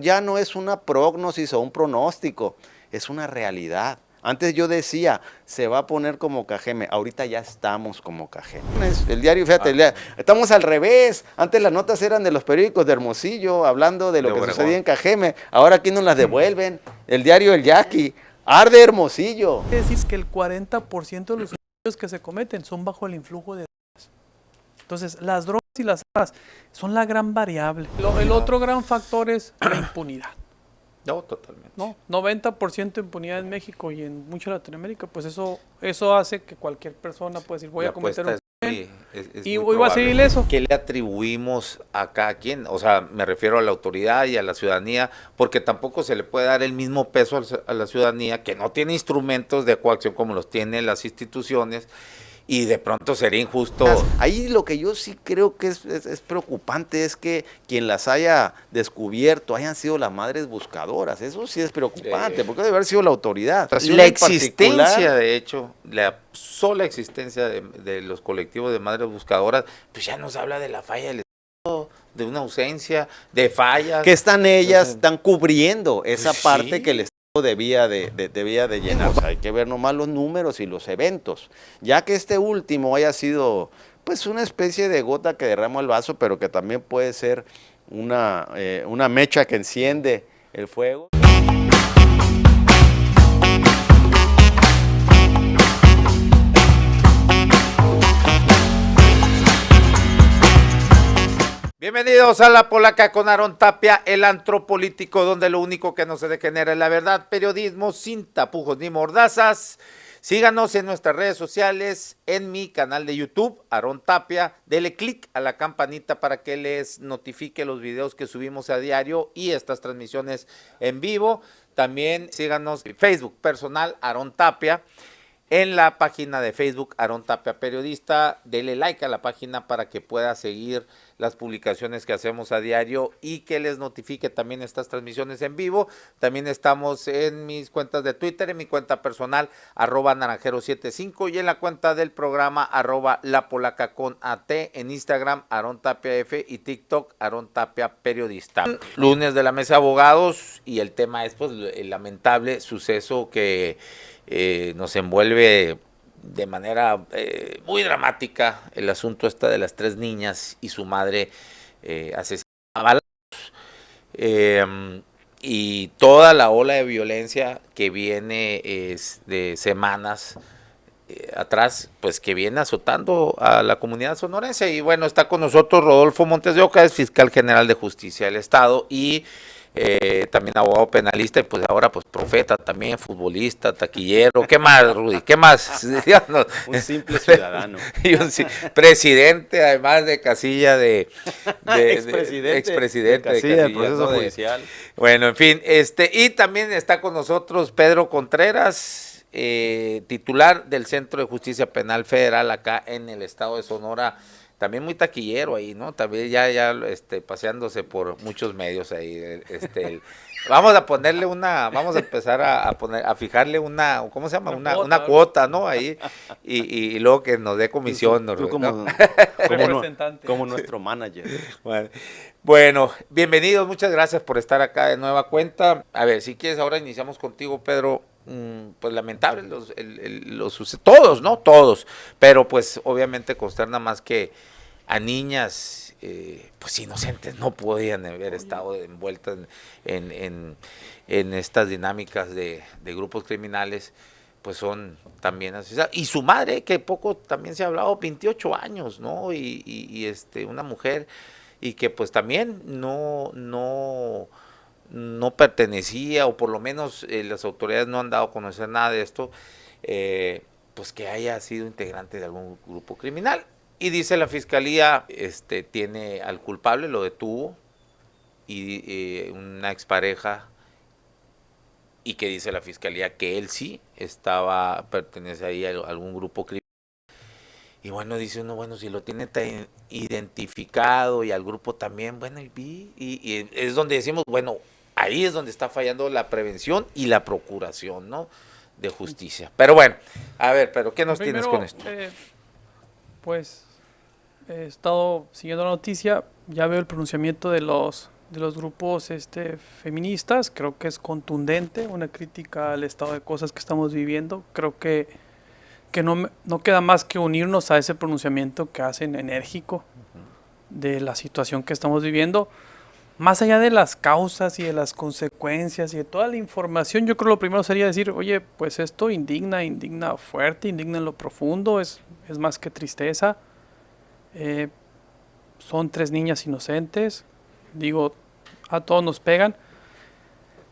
Ya no es una prognosis o un pronóstico, es una realidad. Antes yo decía, se va a poner como Cajeme, ahorita ya estamos como Cajeme. El diario, fíjate, estamos al revés. Antes las notas eran de los periódicos de Hermosillo, hablando de lo que sucedía en Cajeme. Ahora aquí nos las devuelven. El diario El Yaqui, arde Hermosillo. Es decir, que el 40% de los homicidios que se cometen son bajo el influjo de drogas. Entonces, las drogas y las armas son la gran variable. El otro gran factor es la impunidad. No, totalmente. ¿No? 90% de impunidad en México y en mucha Latinoamérica, pues eso hace que cualquier persona pueda decir, voy a cometer un crimen y voy a seguir eso. ¿Qué le atribuimos a cada quien? O sea, me refiero a la autoridad y a la ciudadanía, porque tampoco se le puede dar el mismo peso a la ciudadanía que no tiene instrumentos de coacción como los tienen las instituciones. Y de pronto sería injusto. Ahí lo que yo sí creo que es preocupante es que quien las haya descubierto hayan sido las madres buscadoras. Eso sí es preocupante, porque debe haber sido la autoridad. La existencia, de hecho, la sola existencia de los colectivos de madres buscadoras, pues ya nos habla de la falla del Estado, de una ausencia, de fallas. Que están ellas, están cubriendo esa parte que el Estado debía de llenar. O sea, hay que ver nomás los números y los eventos, ya que este último haya sido pues una especie de gota que derrama el vaso, pero que también puede ser una mecha que enciende el fuego. Bienvenidos a La Polaca con Aarón Tapia, el antropolítico, donde lo único que no se degenera es la verdad, periodismo sin tapujos ni mordazas. Síganos en nuestras redes sociales, en mi canal de YouTube, Aarón Tapia. Dele click a la campanita para que les notifique los videos que subimos a diario y estas transmisiones en vivo. También síganos en Facebook personal, Aarón Tapia. En la página de Facebook, Aarón Tapia Periodista, dele like a la página para que pueda seguir las publicaciones que hacemos a diario y que les notifique también estas transmisiones en vivo. También estamos en mis cuentas de Twitter, en mi cuenta personal, @naranjero75 y en la cuenta del programa, @lapolaca_at, en Instagram, Aarón Tapia F y TikTok, Aarón Tapia Periodista. Lunes de la Mesa de Abogados y el tema es pues el lamentable suceso que nos envuelve de manera muy dramática el asunto de las 3 niñas y su madre asesinada a balazos, y toda la ola de violencia que viene de semanas atrás, pues que viene azotando a la comunidad sonorense. Y bueno, está con nosotros Rodolfo Montes de Oca, es fiscal general de justicia del Estado y también abogado penalista y pues ahora pues profeta también, futbolista, taquillero. ¿Qué más, Rudy? ¿Qué más? Un simple ciudadano. Y presidente además de casilla de expresidente de casilla del proceso judicial. Bueno, en fin, y también está con nosotros Pedro Contreras, titular del Centro de Justicia Penal Federal acá en el estado de Sonora. También muy taquillero ahí, ¿no? También ya paseándose por muchos medios ahí. Vamos a ponerle vamos a empezar a fijarle ¿cómo se llama? Una cuota, ¿no? Ahí, y luego que nos dé comisión. Tú ¿no? como nuestro manager. Bueno, bienvenidos, muchas gracias por estar acá de nueva cuenta. A ver, si quieres, ahora iniciamos contigo, Pedro. Pues lamentable los sucesos, todos, ¿no? Todos, pero pues obviamente consterna más que a niñas pues inocentes no podían haber estado envueltas en estas dinámicas de grupos criminales, pues son también asesinadas. Y su madre, que poco también se ha hablado, 28 años, ¿no? Y una mujer, y que pues también no pertenecía, o por lo menos las autoridades no han dado a conocer nada de esto, pues que haya sido integrante de algún grupo criminal. Y dice la fiscalía, tiene al culpable, lo detuvo, y una expareja, y que dice la fiscalía que él sí pertenece ahí a algún grupo criminal. Y bueno, dice uno, bueno, si lo tiene identificado y al grupo también, bueno, y es donde decimos, bueno, ahí es donde está fallando la prevención y la procuración, ¿no?, de justicia. Pero bueno, a ver, pero ¿qué nos tienes con esto? Pues he estado siguiendo la noticia, ya veo el pronunciamiento de los feministas. Creo que es contundente, una crítica al estado de cosas que estamos viviendo. Creo que no queda más que unirnos a ese pronunciamiento que hacen enérgico de la situación que estamos viviendo. Más allá de las causas y de las consecuencias y de toda la información, yo creo que lo primero sería decir, oye, pues esto indigna fuerte, indigna en lo profundo, es más que tristeza. Son 3 niñas inocentes, digo, a todos nos pegan,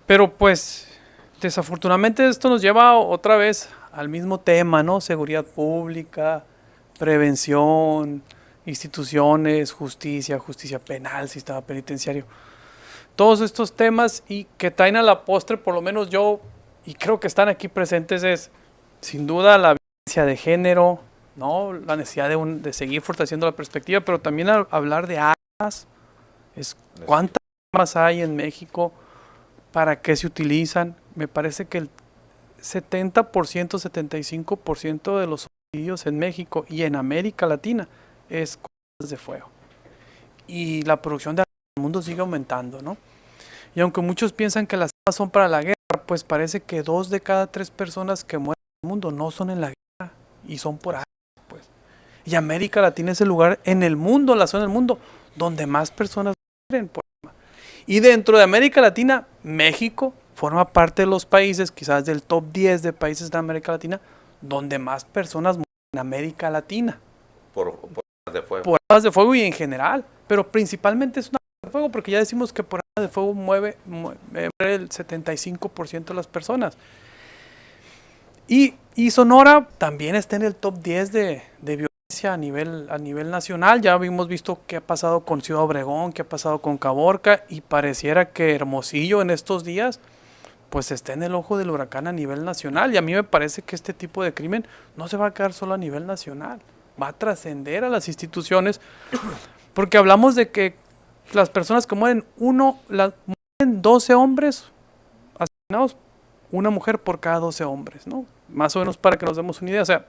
pero pues desafortunadamente esto nos lleva otra vez al mismo tema, ¿no? Seguridad pública, prevención, instituciones, justicia penal, sistema penitenciario. Todos estos temas y que traen a la postre, por lo menos yo, y creo que están aquí presentes, es sin duda la violencia de género, ¿no? La necesidad de seguir fortaleciendo la perspectiva, pero también hablar de armas, cuántas armas hay en México, para qué se utilizan. Me parece que el 70%, 75% de los homicidios en México y en América Latina es con armas de fuego. Y la producción de armas en el mundo sigue aumentando, ¿no? Y aunque muchos piensan que las armas son para la guerra, pues parece que 2 de cada 3 personas que mueren en el mundo no son en la guerra y son por armas, pues. Y América Latina es el lugar en el mundo, la zona del mundo, donde más personas mueren por armas. Y dentro de América Latina, México forma parte de los países, quizás del top 10 de países de América Latina, donde más personas mueren en América Latina. Por armas de fuego. Por armas de fuego y en general, pero principalmente es una arma de fuego, porque ya decimos que por armas de fuego muere el 75% de las personas. Y Sonora también está en el top 10 de violencia a nivel nacional. Ya hemos visto qué ha pasado con Ciudad Obregón, qué ha pasado con Caborca, y pareciera que Hermosillo en estos días pues está en el ojo del huracán a nivel nacional. Y a mí me parece que este tipo de crimen no se va a quedar solo a nivel nacional, va a trascender a las instituciones, porque hablamos de que las personas que mueren, mueren 12 hombres asesinados, una mujer por cada 12 hombres, ¿no? Más o menos para que nos demos una idea. O sea,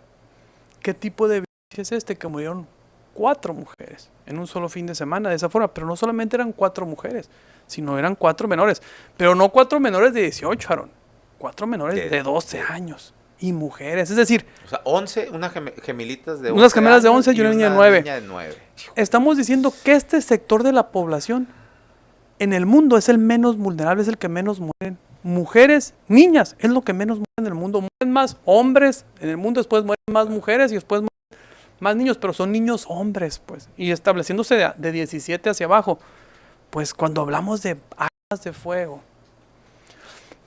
¿qué tipo de violencia es que murieron 4 mujeres en un solo fin de semana de esa forma? Pero no solamente eran 4 mujeres, sino eran 4 menores. Pero no 4 menores de 18, Aaron. 4 menores de 12 años. Y mujeres, es decir... O sea, 11, unas gemelitas de 11 unas gemelas de 11 y una niña de 9. Niña de 9. Estamos diciendo que este sector de la población en el mundo es el menos vulnerable, es el que menos mueren. Mujeres, niñas, es lo que menos mueren en el mundo. Mueren más hombres en el mundo, después mueren más mujeres y después mueren más niños, pero son niños hombres, pues. Y estableciéndose de 17 hacia abajo, pues cuando hablamos de armas de fuego.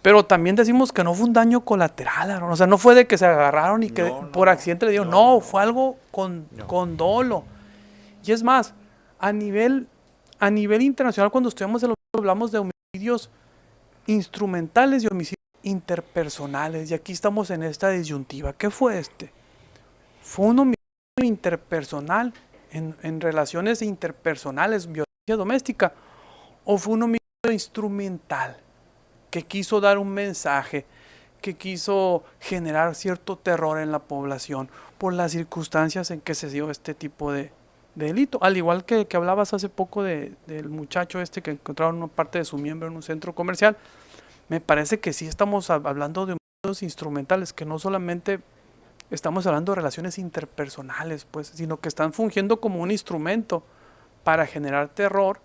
Pero también decimos que no fue un daño colateral, Aaron. O sea, no fue de que se agarraron y que por accidente le dieron. No, fue algo con dolo. Y es más, a nivel internacional, cuando estudiamos hablamos de homicidios instrumentales y homicidios interpersonales. Y aquí estamos en esta disyuntiva. ¿Qué fue este? ¿Fue un homicidio interpersonal en relaciones interpersonales, violencia doméstica? ¿O fue un homicidio instrumental que quiso dar un mensaje, que quiso generar cierto terror en la población por las circunstancias en que se dio este tipo de delito? Al igual que hablabas hace poco del muchacho que encontraron una parte de su miembro en un centro comercial, me parece que sí estamos hablando de homicidios instrumentales, que no solamente estamos hablando de relaciones interpersonales, pues, sino que están fungiendo como un instrumento para generar terror,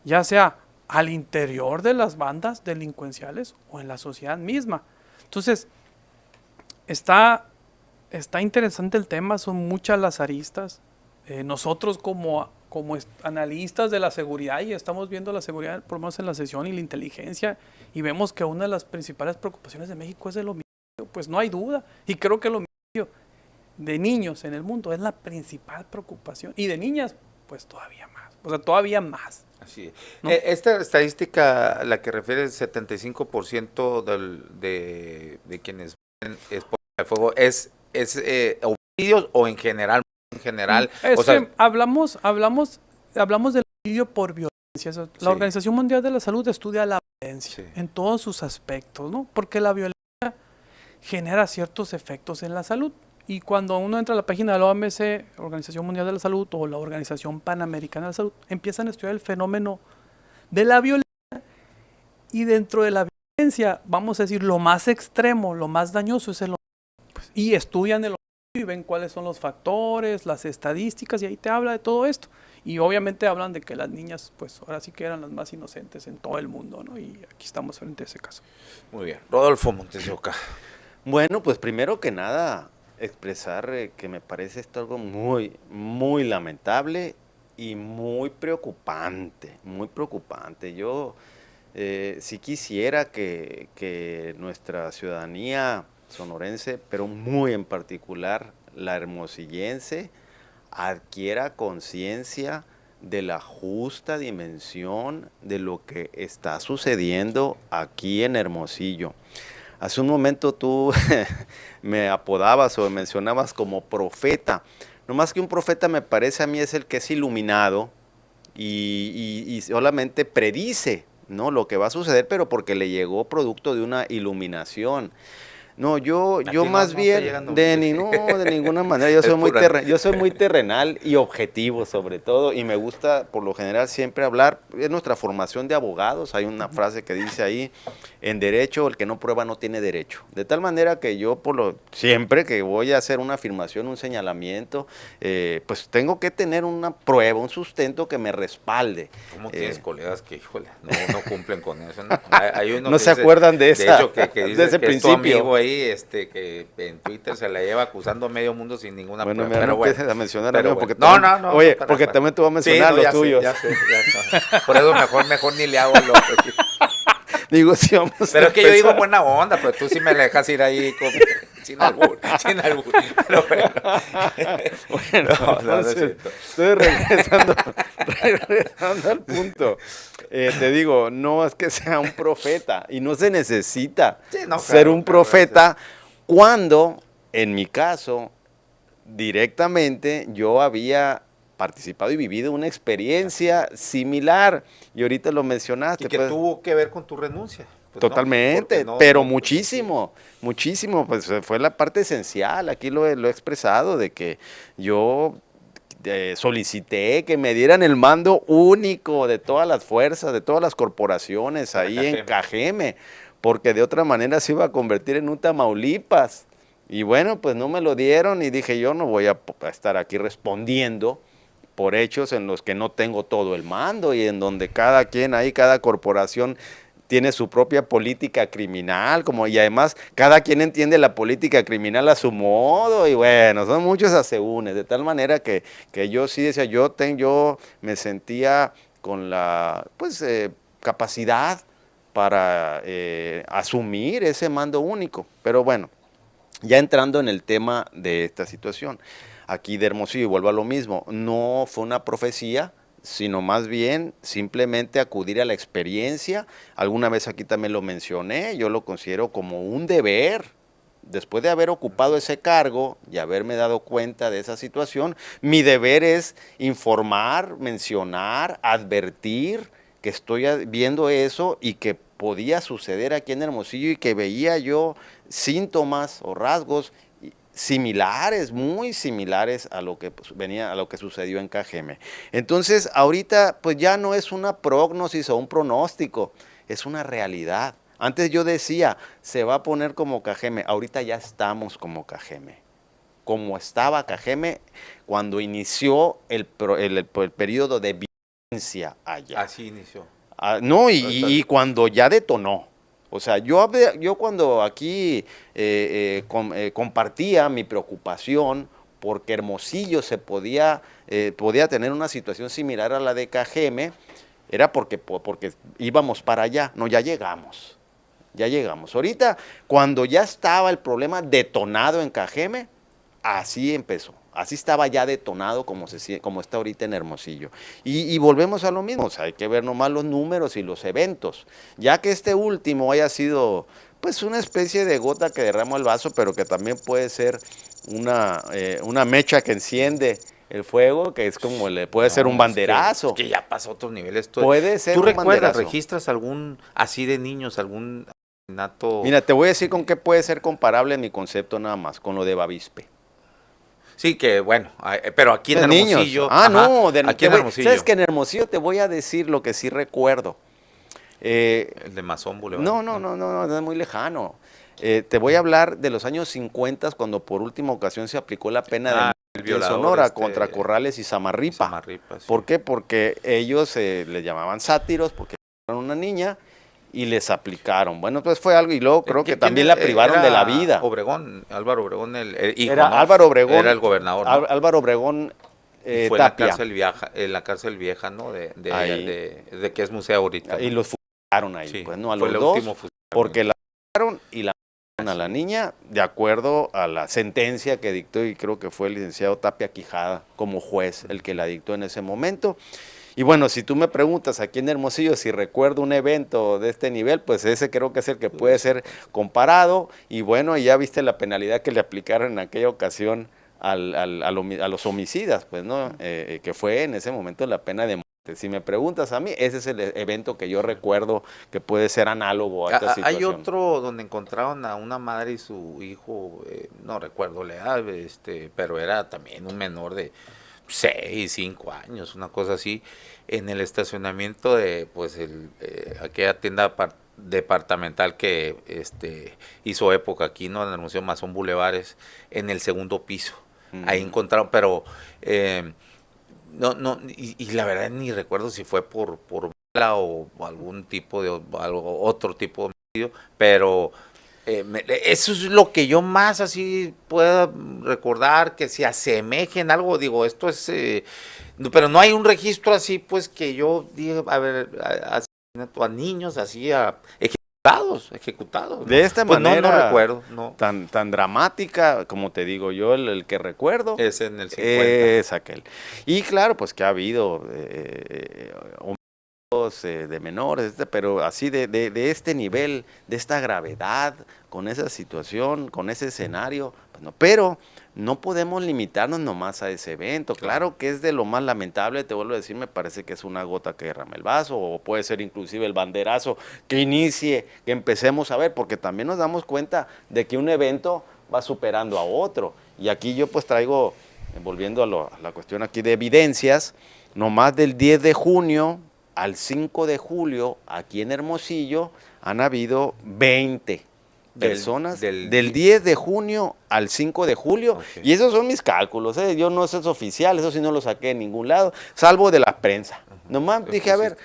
ya sea al interior de las bandas delincuenciales o en la sociedad misma. Entonces, está interesante el tema, son muchas las aristas. Nosotros como analistas de la seguridad, y estamos viendo la seguridad por lo menos en la sesión y la inteligencia, y vemos que una de las principales preocupaciones de México es el homicidio, pues no hay duda, y creo que el homicidio de niños en el mundo es la principal preocupación, y de niñas pues todavía más, o sea, todavía más. Así es. ¿No? Esta estadística a la que refiere el 75% de quienes mueren es por el fuego, ¿es homicidios o en general? O sea, hablamos del homicidio por violencia. La Organización Mundial de la Salud estudia la violencia en todos sus aspectos, ¿no? Porque la violencia genera ciertos efectos en la salud. Y cuando uno entra a la página de la OMS, Organización Mundial de la Salud, o la Organización Panamericana de la Salud, empiezan a estudiar el fenómeno de la violencia, y dentro de la violencia, vamos a decir, lo más extremo, lo más dañoso es el homicidio. Y estudian el homicidio y ven cuáles son los factores, las estadísticas, y ahí te habla de todo esto. Y obviamente hablan de que las niñas, pues ahora sí que eran las más inocentes en todo el mundo, ¿no? Y aquí estamos frente a ese caso. Muy bien. Rodolfo Montes de Oca. Bueno, pues primero que nada, expresar que me parece esto algo muy, muy lamentable y muy preocupante, muy preocupante. Yo sí quisiera que nuestra ciudadanía sonorense, pero muy en particular la hermosillense, adquiera conciencia de la justa dimensión de lo que está sucediendo aquí en Hermosillo. Hace un momento tú me apodabas o me mencionabas como profeta. No más que un profeta, me parece a mí, es el que es iluminado y solamente predice, ¿no?, lo que va a suceder, pero porque le llegó producto de una iluminación. No, yo más bien de ninguna manera. Yo soy muy terrenal y objetivo sobre todo, y me gusta por lo general siempre hablar. Es nuestra formación de abogados. Hay una frase que dice ahí: en derecho, el que no prueba no tiene derecho. De tal manera que yo siempre que voy a hacer una afirmación, un señalamiento, pues tengo que tener una prueba, un sustento que me respalde. ¿Cómo tienes colegas que, híjole, no cumplen con eso? No, hay uno no que se acuerdan de de hecho, que dice de ese que principio. Es tu amigo ahí, que en Twitter se la lleva acusando a medio mundo sin ninguna prueba. Pero no bueno, empieces a mencionar, pero amigo, porque bueno. también, No, oye, porque también te voy a mencionar los tuyos. Ya sé. Por eso mejor ni le hago lo que... Digo, sí, vamos pero es que yo digo buena onda, pero tú sí me la dejas ir ahí sin albur. Pero bueno, estoy regresando al punto. Te digo, no es que sea un profeta, y no se necesita ser un profeta cuando, en mi caso, directamente yo había participado y vivido una experiencia similar, y ahorita lo mencionaste. Y que tuvo que ver con tu renuncia. Pues totalmente, pero muchísimo, pues fue la parte esencial. Aquí lo he expresado, de que yo solicité que me dieran el mando único de todas las fuerzas, de todas las corporaciones ahí en Cajeme, porque de otra manera se iba a convertir en un Tamaulipas. Y bueno, pues no me lo dieron, y dije, yo no voy a estar aquí respondiendo por hechos en los que no tengo todo el mando, y en donde cada quien ahí, cada corporación tiene su propia política criminal, y además cada quien entiende la política criminal a su modo, y bueno, son muchos asegúnes, de tal manera que yo sí decía, yo me sentía con la capacidad para asumir ese mando único. Pero bueno, ya entrando en el tema de esta situación, aquí de Hermosillo, y vuelvo a lo mismo, no fue una profecía, sino más bien simplemente acudir a la experiencia. Alguna vez aquí también lo mencioné, yo lo considero como un deber. Después de haber ocupado ese cargo y haberme dado cuenta de esa situación, mi deber es informar, mencionar, advertir que estoy viendo eso y que podía suceder aquí en Hermosillo, y que veía yo síntomas o rasgos similares, muy similares a lo que a lo que sucedió en Cajeme. Entonces, ahorita pues ya no es una prognosis o un pronóstico, es una realidad. Antes yo decía, se va a poner como Cajeme, ahorita ya estamos como Cajeme. Como estaba Cajeme cuando inició el periodo de violencia allá. Así inició. No, y cuando ya detonó. O sea, yo cuando aquí compartía mi preocupación porque Hermosillo podía tener una situación similar a la de Cajeme, era porque íbamos para allá. No, ya llegamos. Ahorita, cuando ya estaba el problema detonado en Cajeme, así empezó. Así estaba ya detonado como está ahorita en Hermosillo. Y volvemos a lo mismo, o sea, hay que ver nomás los números y los eventos. Ya que este último haya sido pues una especie de gota que derramó el vaso, pero que también puede ser una mecha que enciende el fuego, que es como puede ser un banderazo. Es que ya pasó a otros niveles. Puede ser un banderazo. ¿Tú recuerdas, registras algún así de niños, algún asesinato? Mira, te voy a decir con qué puede ser comparable en mi concepto nada más, con lo de Bavispe. Sí, que bueno, pero aquí en De niños. Hermosillo. Ah, ajá, no, aquí en Hermosillo. ¿sabes que en Hermosillo te voy a decir lo que sí recuerdo? El de Masón Boulevard. No es muy lejano. Te voy a hablar de los años 50 cuando por última ocasión se aplicó la pena de muerte el en violador, Sonora contra Corrales y Samarripa. Samarripa, sí. ¿Por qué? Porque ellos le llamaban sátiros porque eran una niña y les aplicaron. Bueno, pues fue algo y luego creo que también la privaron de la vida. Obregón, Álvaro Obregón, el hijo, Era ¿no? Álvaro Obregón. Era el gobernador, ¿no? Álvaro Obregón Y fue Tapia. en la cárcel vieja, ¿no? De que es museo ahorita, ¿no? Y los fusilaron ahí, Sí, pues, ¿no? A fue los el dos, último fusilamiento. porque la mataron y la mataron a la niña de acuerdo a la sentencia que dictó, y creo que fue el licenciado Tapia Quijada como juez el que la dictó en ese momento. Y bueno, si tú me preguntas aquí en Hermosillo si recuerdo un evento de este nivel, pues ese creo que es el que puede ser comparado. Y bueno, ya viste la penalidad que le aplicaron en aquella ocasión a los homicidas, pues, ¿no? Que fue en ese momento la pena de muerte. Si me preguntas a mí, ese es el evento que yo recuerdo que puede ser análogo a esta situación. Hay otro donde encontraron a una madre y su hijo, no recuerdo la edad, pero era también un menor de 6, 5 años, una cosa así, en el estacionamiento de pues aquella tienda departamental que hizo época aquí, ¿no? En el Museo Masón Bulevares, en el segundo piso. Ahí encontraron, pero y la verdad ni recuerdo si fue por bala o algún tipo de otro tipo de homicidio, pero eso es lo que yo más así pueda recordar, que se asemeje en algo. Digo, esto es, pero no hay un registro así, pues, que yo diga, a ver, a niños así, ejecutados. ¿no? De esta pues manera, no recuerdo, no. Tan dramática, como te digo yo, el que recuerdo Es en el 50. es aquel. Y claro, pues que ha habido de menores, pero así de este nivel, de esta gravedad, con esa situación, con ese escenario, pues no, pero no podemos limitarnos nomás a ese evento. Claro que es de lo más lamentable, te vuelvo a decir, me parece que es una gota que derrama el vaso, o puede ser inclusive el banderazo que inicie, que empecemos a ver, porque también nos damos cuenta de que un evento va superando a otro. Y aquí yo pues traigo, volviendo a la cuestión aquí de evidencias, nomás del 10 de junio al 5 de julio, aquí en Hermosillo, han habido 20 personas del 10 de junio al 5 de julio, okay. Y esos son mis cálculos, yo no sé, es oficial, eso sí no lo saqué de ningún lado, salvo de la prensa. Nomás dije, a ver,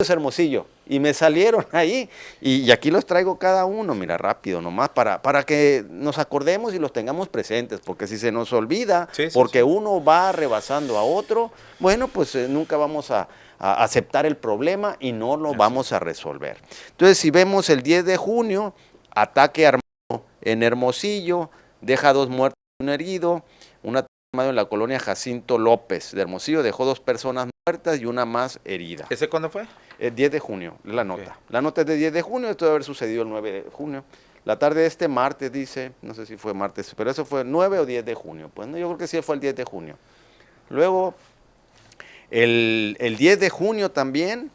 es Hermosillo, y me salieron ahí, y aquí los traigo cada uno, mira, rápido, nomás para que nos acordemos y los tengamos presentes, porque si se nos olvida, porque uno va rebasando a otro, bueno, pues nunca vamos a aceptar el problema y no lo vamos a resolver. Entonces, si vemos el 10 de junio, ataque armado en Hermosillo, deja 2 muertos y 1 herido, un ataque armado en la colonia Jacinto López de Hermosillo, dejó 2 personas muertas y 1 más herida. ¿Ese cuándo fue? El 10 de junio, la nota. La nota es de 10 de junio, esto debe haber sucedido el 9 de junio. La tarde de este martes, dice, no sé si fue martes, pero eso fue 9 o 10 de junio. Pues no, yo creo que sí fue el 10 de junio. Luego, el 10 de junio también,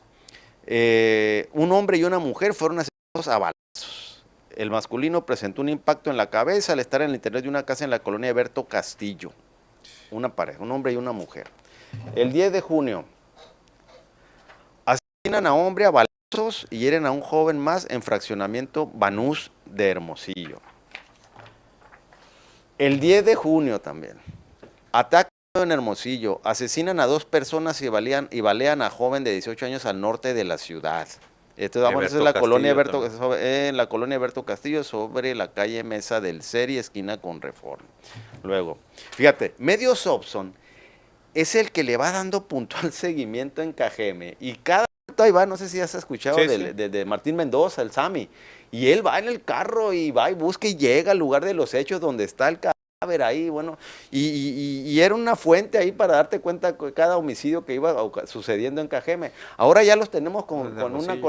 un hombre y una mujer fueron asesinados a balazos. El masculino presentó un impacto en la cabeza al estar en el interior de una casa en la colonia Berto Castillo. Una pareja, un hombre y una mujer. El 10 de junio, asesinan a hombre a balazos y hieren a un joven más en fraccionamiento Banús de Hermosillo. El 10 de junio también, ataque en Hermosillo, asesinan a 2 personas y balean a joven de 18 años al norte de la ciudad. Esto es en la colonia Berto Castillo, sobre la calle Mesa del Seri, esquina con Reforma. Luego, fíjate, Medios Opson es el que le va dando puntual seguimiento en Cajeme, y cada ahí va, no sé si has escuchado de Martín Mendoza, el Sami, y él va en el carro y va y busca y llega al lugar de los hechos donde está el cadáver ahí, bueno, y era una fuente ahí para darte cuenta de cada homicidio que iba sucediendo en Cajeme. Ahora ya los tenemos con una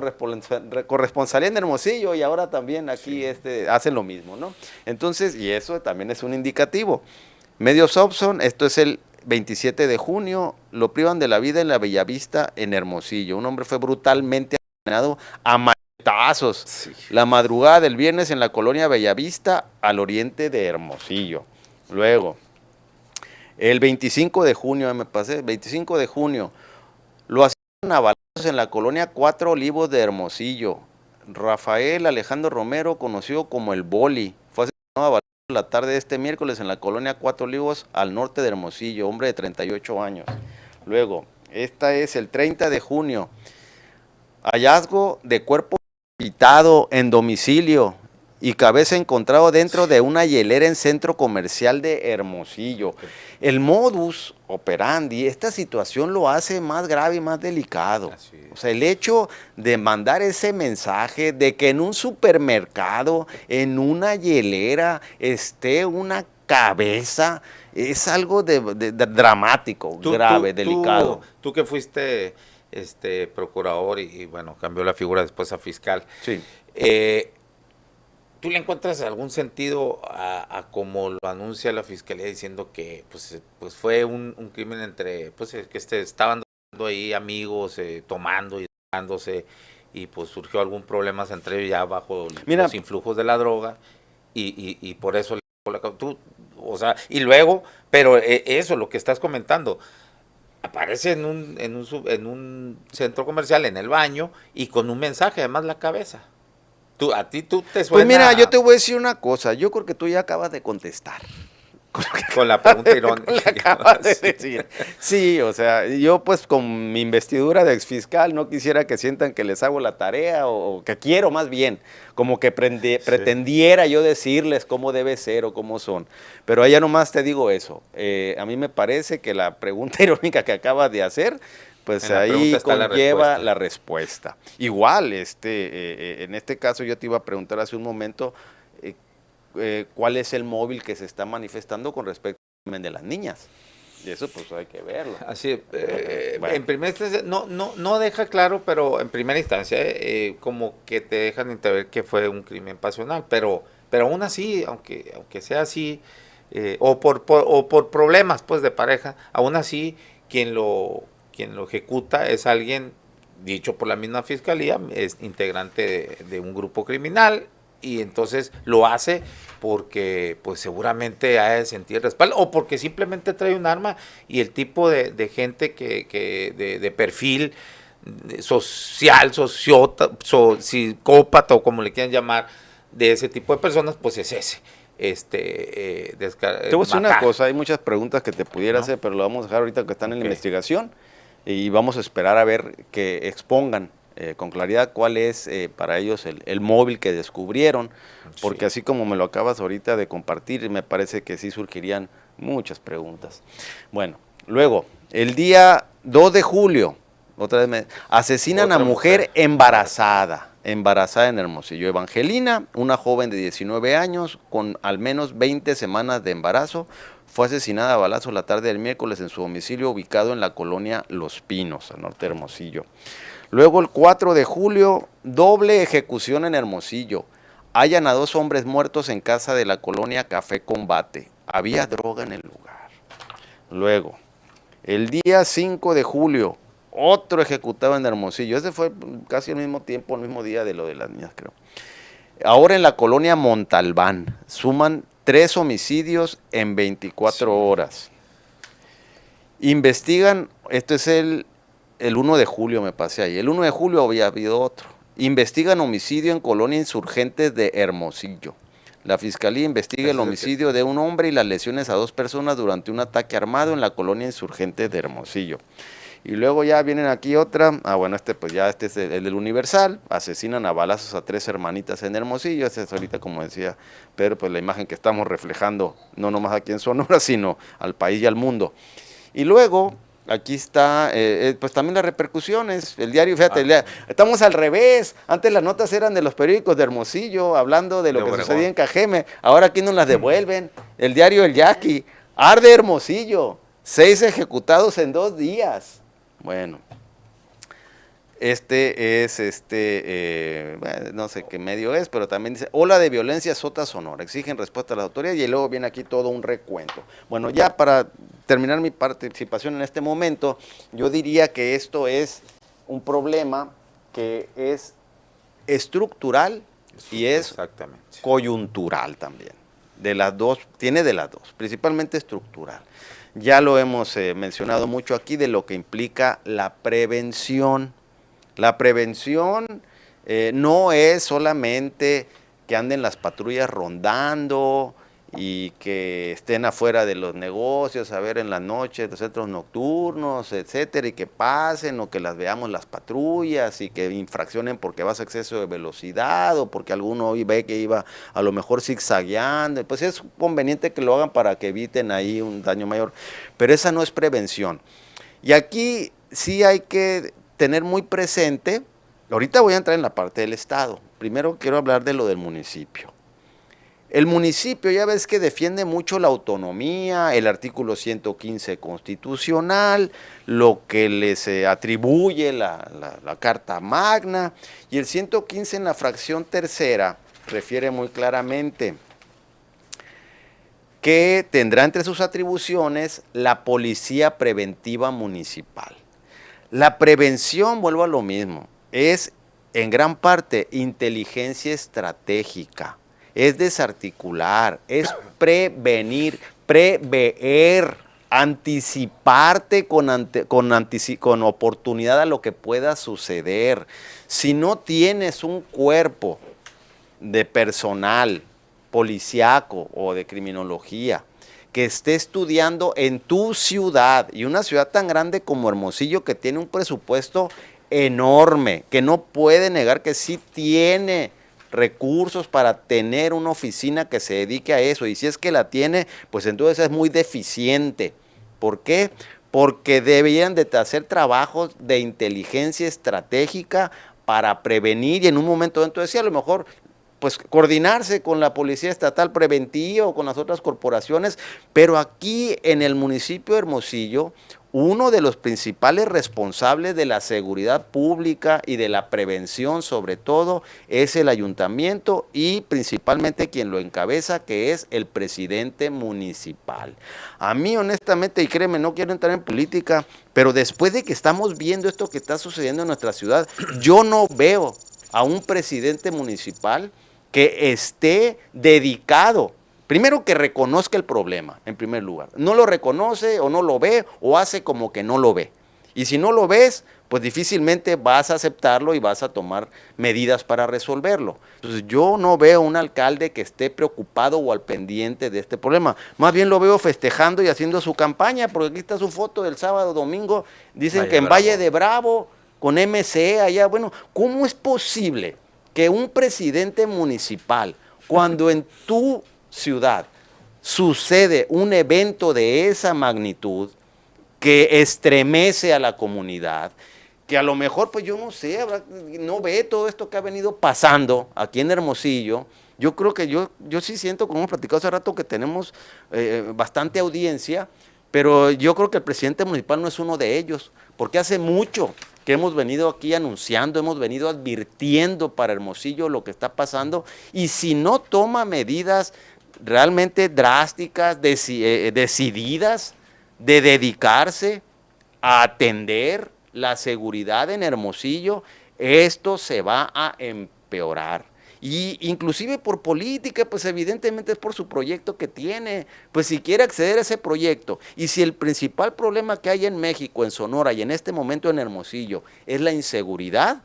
corresponsalía en Hermosillo, y ahora también aquí hacen lo mismo, ¿no? Entonces, y eso también es un indicativo. Medios Opson, esto es el 27 de junio, lo privan de la vida en la Bellavista, en Hermosillo. Un hombre fue brutalmente asesinado a machetazos la madrugada del viernes en la colonia Bellavista, al oriente de Hermosillo. Luego, El 25 de junio, me pasé, 25 de junio, lo asesinaron a balazos en la colonia Cuatro Olivos de Hermosillo. Rafael Alejandro Romero, conocido como el Boli, fue asesinado a balazos la tarde de este miércoles en la colonia Cuatro Olivos al norte de Hermosillo, hombre de 38 años. Luego, esta es el 30 de junio, hallazgo de cuerpo decapitado en domicilio y cabeza encontrado dentro de una hielera en centro comercial de Hermosillo. El modus operandi, esta situación lo hace más grave y más delicado. O sea, el hecho de mandar ese mensaje de que en un supermercado, en una hielera, esté una cabeza, es algo de dramático, grave, delicado. Tú que fuiste procurador y bueno, cambió la figura después a fiscal. Sí. ¿Tú le encuentras algún sentido a cómo lo anuncia la fiscalía diciendo que pues fue un crimen entre, pues que estaban ahí amigos, tomando y dándose, y pues surgió algún problema entre ellos ya bajo los influjos de la droga, y por eso tú, o sea, y luego, pero eso, lo que estás comentando, aparece en un centro comercial, en el baño, y con un mensaje, además la cabeza. ¿A ti te suena? Pues mira, yo te voy a decir una cosa, yo creo que tú ya acabas de contestar. Con la pregunta irónica. Acabas de decir. Sí, o sea, yo pues con mi investidura de exfiscal no quisiera que sientan que les hago la tarea o que quiero más bien, como que pretendiera yo decirles cómo debe ser o cómo son. Pero allá nomás te digo eso. A mí me parece que la pregunta irónica que acabas de hacer, pues ahí conlleva la respuesta. Igual, en este caso yo te iba a preguntar hace un momento, ¿cuál es el móvil que se está manifestando con respecto al crimen de las niñas? Y eso pues hay que verlo. Así, bueno. En primera instancia, no deja claro, pero en primera instancia, como que te dejan entrever que fue un crimen pasional, pero aún así, aunque sea así, o por problemas pues de pareja, aún así quien lo ejecuta es alguien, dicho por la misma fiscalía, es integrante de un grupo criminal, y entonces lo hace porque pues seguramente ha de sentir respaldo, o porque simplemente trae un arma, y el tipo de gente de perfil social, psicópata, o como le quieran llamar, de ese tipo de personas, pues es ese. Te voy a decir una cosa, hay muchas preguntas que te pudiera hacer, pero lo vamos a dejar ahorita que están en la investigación, y vamos a esperar a ver que expongan con claridad cuál es para ellos el móvil que descubrieron, porque así como me lo acabas ahorita de compartir, me parece que sí surgirían muchas preguntas. Bueno, luego, el día 2 de julio, otra vez asesinan a mujer embarazada en Hermosillo. Evangelina, una joven de 19 años con al menos 20 semanas de embarazo, fue asesinada a balazos la tarde del miércoles en su domicilio ubicado en la colonia Los Pinos, al norte de Hermosillo. Luego el 4 de julio, doble ejecución en Hermosillo. Hallan a 2 hombres muertos en casa de la colonia Café Combate. Había droga en el lugar. Luego, el día 5 de julio, otro ejecutado en Hermosillo. Ese fue casi al mismo tiempo, el mismo día de lo de las niñas, creo. Ahora en la colonia Montalbán, suman 3 homicidios en 24 horas. Investigan, esto es el 1 de julio me pasé ahí, el 1 de julio había habido otro. Investigan homicidio en colonia Insurgentes de Hermosillo. La fiscalía investiga el homicidio de un hombre y las lesiones a 2 personas durante un ataque armado en la colonia Insurgentes de Hermosillo. Y luego ya vienen aquí otra, bueno, este es el del Universal, asesinan a balazos a 3 hermanitas en Hermosillo, es ahorita como decía Pedro, pues la imagen que estamos reflejando, no nomás aquí en Sonora, sino al país y al mundo. Y luego, aquí está, pues también las repercusiones, el diario, fíjate, estamos al revés, antes las notas eran de los periódicos de Hermosillo, hablando de lo que sucedía en Cajeme, ahora aquí nos las devuelven, el diario El Yaqui, arde Hermosillo, 6 ejecutados en 2 días. Bueno, no sé qué medio es, pero también dice, ola de violencia azota Sonora, exigen respuesta a las autoridades, y luego viene aquí todo un recuento. Bueno, ya para terminar mi participación en este momento, yo diría que esto es un problema que es estructural y es coyuntural también. De las dos, tiene de las dos, principalmente estructural. ya lo hemos mencionado mucho aquí, de lo que implica la prevención. La prevención no es solamente que anden las patrullas rondando y que estén afuera de los negocios, a ver en las noches, los centros nocturnos, etcétera, y que pasen o que las veamos las patrullas y que infraccionen porque vas a exceso de velocidad o porque alguno ve que iba a lo mejor zigzagueando. Pues es conveniente que lo hagan para que eviten ahí un daño mayor, pero esa no es prevención. Y aquí sí hay que tener muy presente, ahorita voy a entrar en la parte del Estado, primero quiero hablar de lo del municipio. El municipio ya ves que defiende mucho la autonomía, el artículo 115 constitucional, lo que les atribuye la Carta Magna, y el 115 en la fracción tercera refiere muy claramente que tendrá entre sus atribuciones la policía preventiva municipal. La prevención, vuelvo a lo mismo, es en gran parte inteligencia estratégica. Es desarticular, es prevenir, prever, anticiparte con oportunidad a lo que pueda suceder. Si no tienes un cuerpo de personal policiaco o de criminología que esté estudiando en tu ciudad, y una ciudad tan grande como Hermosillo, que tiene un presupuesto enorme, que no puede negar que sí tiene recursos para tener una oficina que se dedique a eso, y si es que la tiene, pues entonces es muy deficiente. ¿Por qué? Porque deberían de hacer trabajos de inteligencia estratégica para prevenir, y en un momento entonces sí, a lo mejor pues coordinarse con la Policía Estatal Preventiva o con las otras corporaciones, pero aquí en el municipio de Hermosillo, uno de los principales responsables de la seguridad pública y de la prevención sobre todo es el ayuntamiento y principalmente quien lo encabeza, que es el presidente municipal. A mí honestamente, y créeme, no quiero entrar en política, pero después de que estamos viendo esto que está sucediendo en nuestra ciudad, yo no veo a un presidente municipal que esté dedicado, primero que reconozca el problema, en primer lugar. No lo reconoce o no lo ve o hace como que no lo ve. Y si no lo ves, pues difícilmente vas a aceptarlo y vas a tomar medidas para resolverlo. Entonces yo no veo un alcalde que esté preocupado o al pendiente de este problema. Más bien lo veo festejando y haciendo su campaña, porque aquí está su foto del sábado, domingo. Dicen que en Valle de Bravo, con MC allá. Bueno, ¿cómo es posible que un presidente municipal, cuando en tu ciudad sucede un evento de esa magnitud que estremece a la comunidad, que a lo mejor, pues yo no sé, no ve todo esto que ha venido pasando aquí en Hermosillo? Yo creo que yo sí siento, como hemos platicado hace rato, que tenemos bastante audiencia, pero yo creo que el presidente municipal no es uno de ellos, porque hace mucho que hemos venido aquí anunciando, hemos venido advirtiendo para Hermosillo lo que está pasando, y si no toma medidas realmente drásticas, decididas, de dedicarse a atender la seguridad en Hermosillo, esto se va a empeorar. Y inclusive por política, pues evidentemente es por su proyecto que tiene, pues si quiere acceder a ese proyecto, y si el principal problema que hay en México, en Sonora y en este momento en Hermosillo es la inseguridad,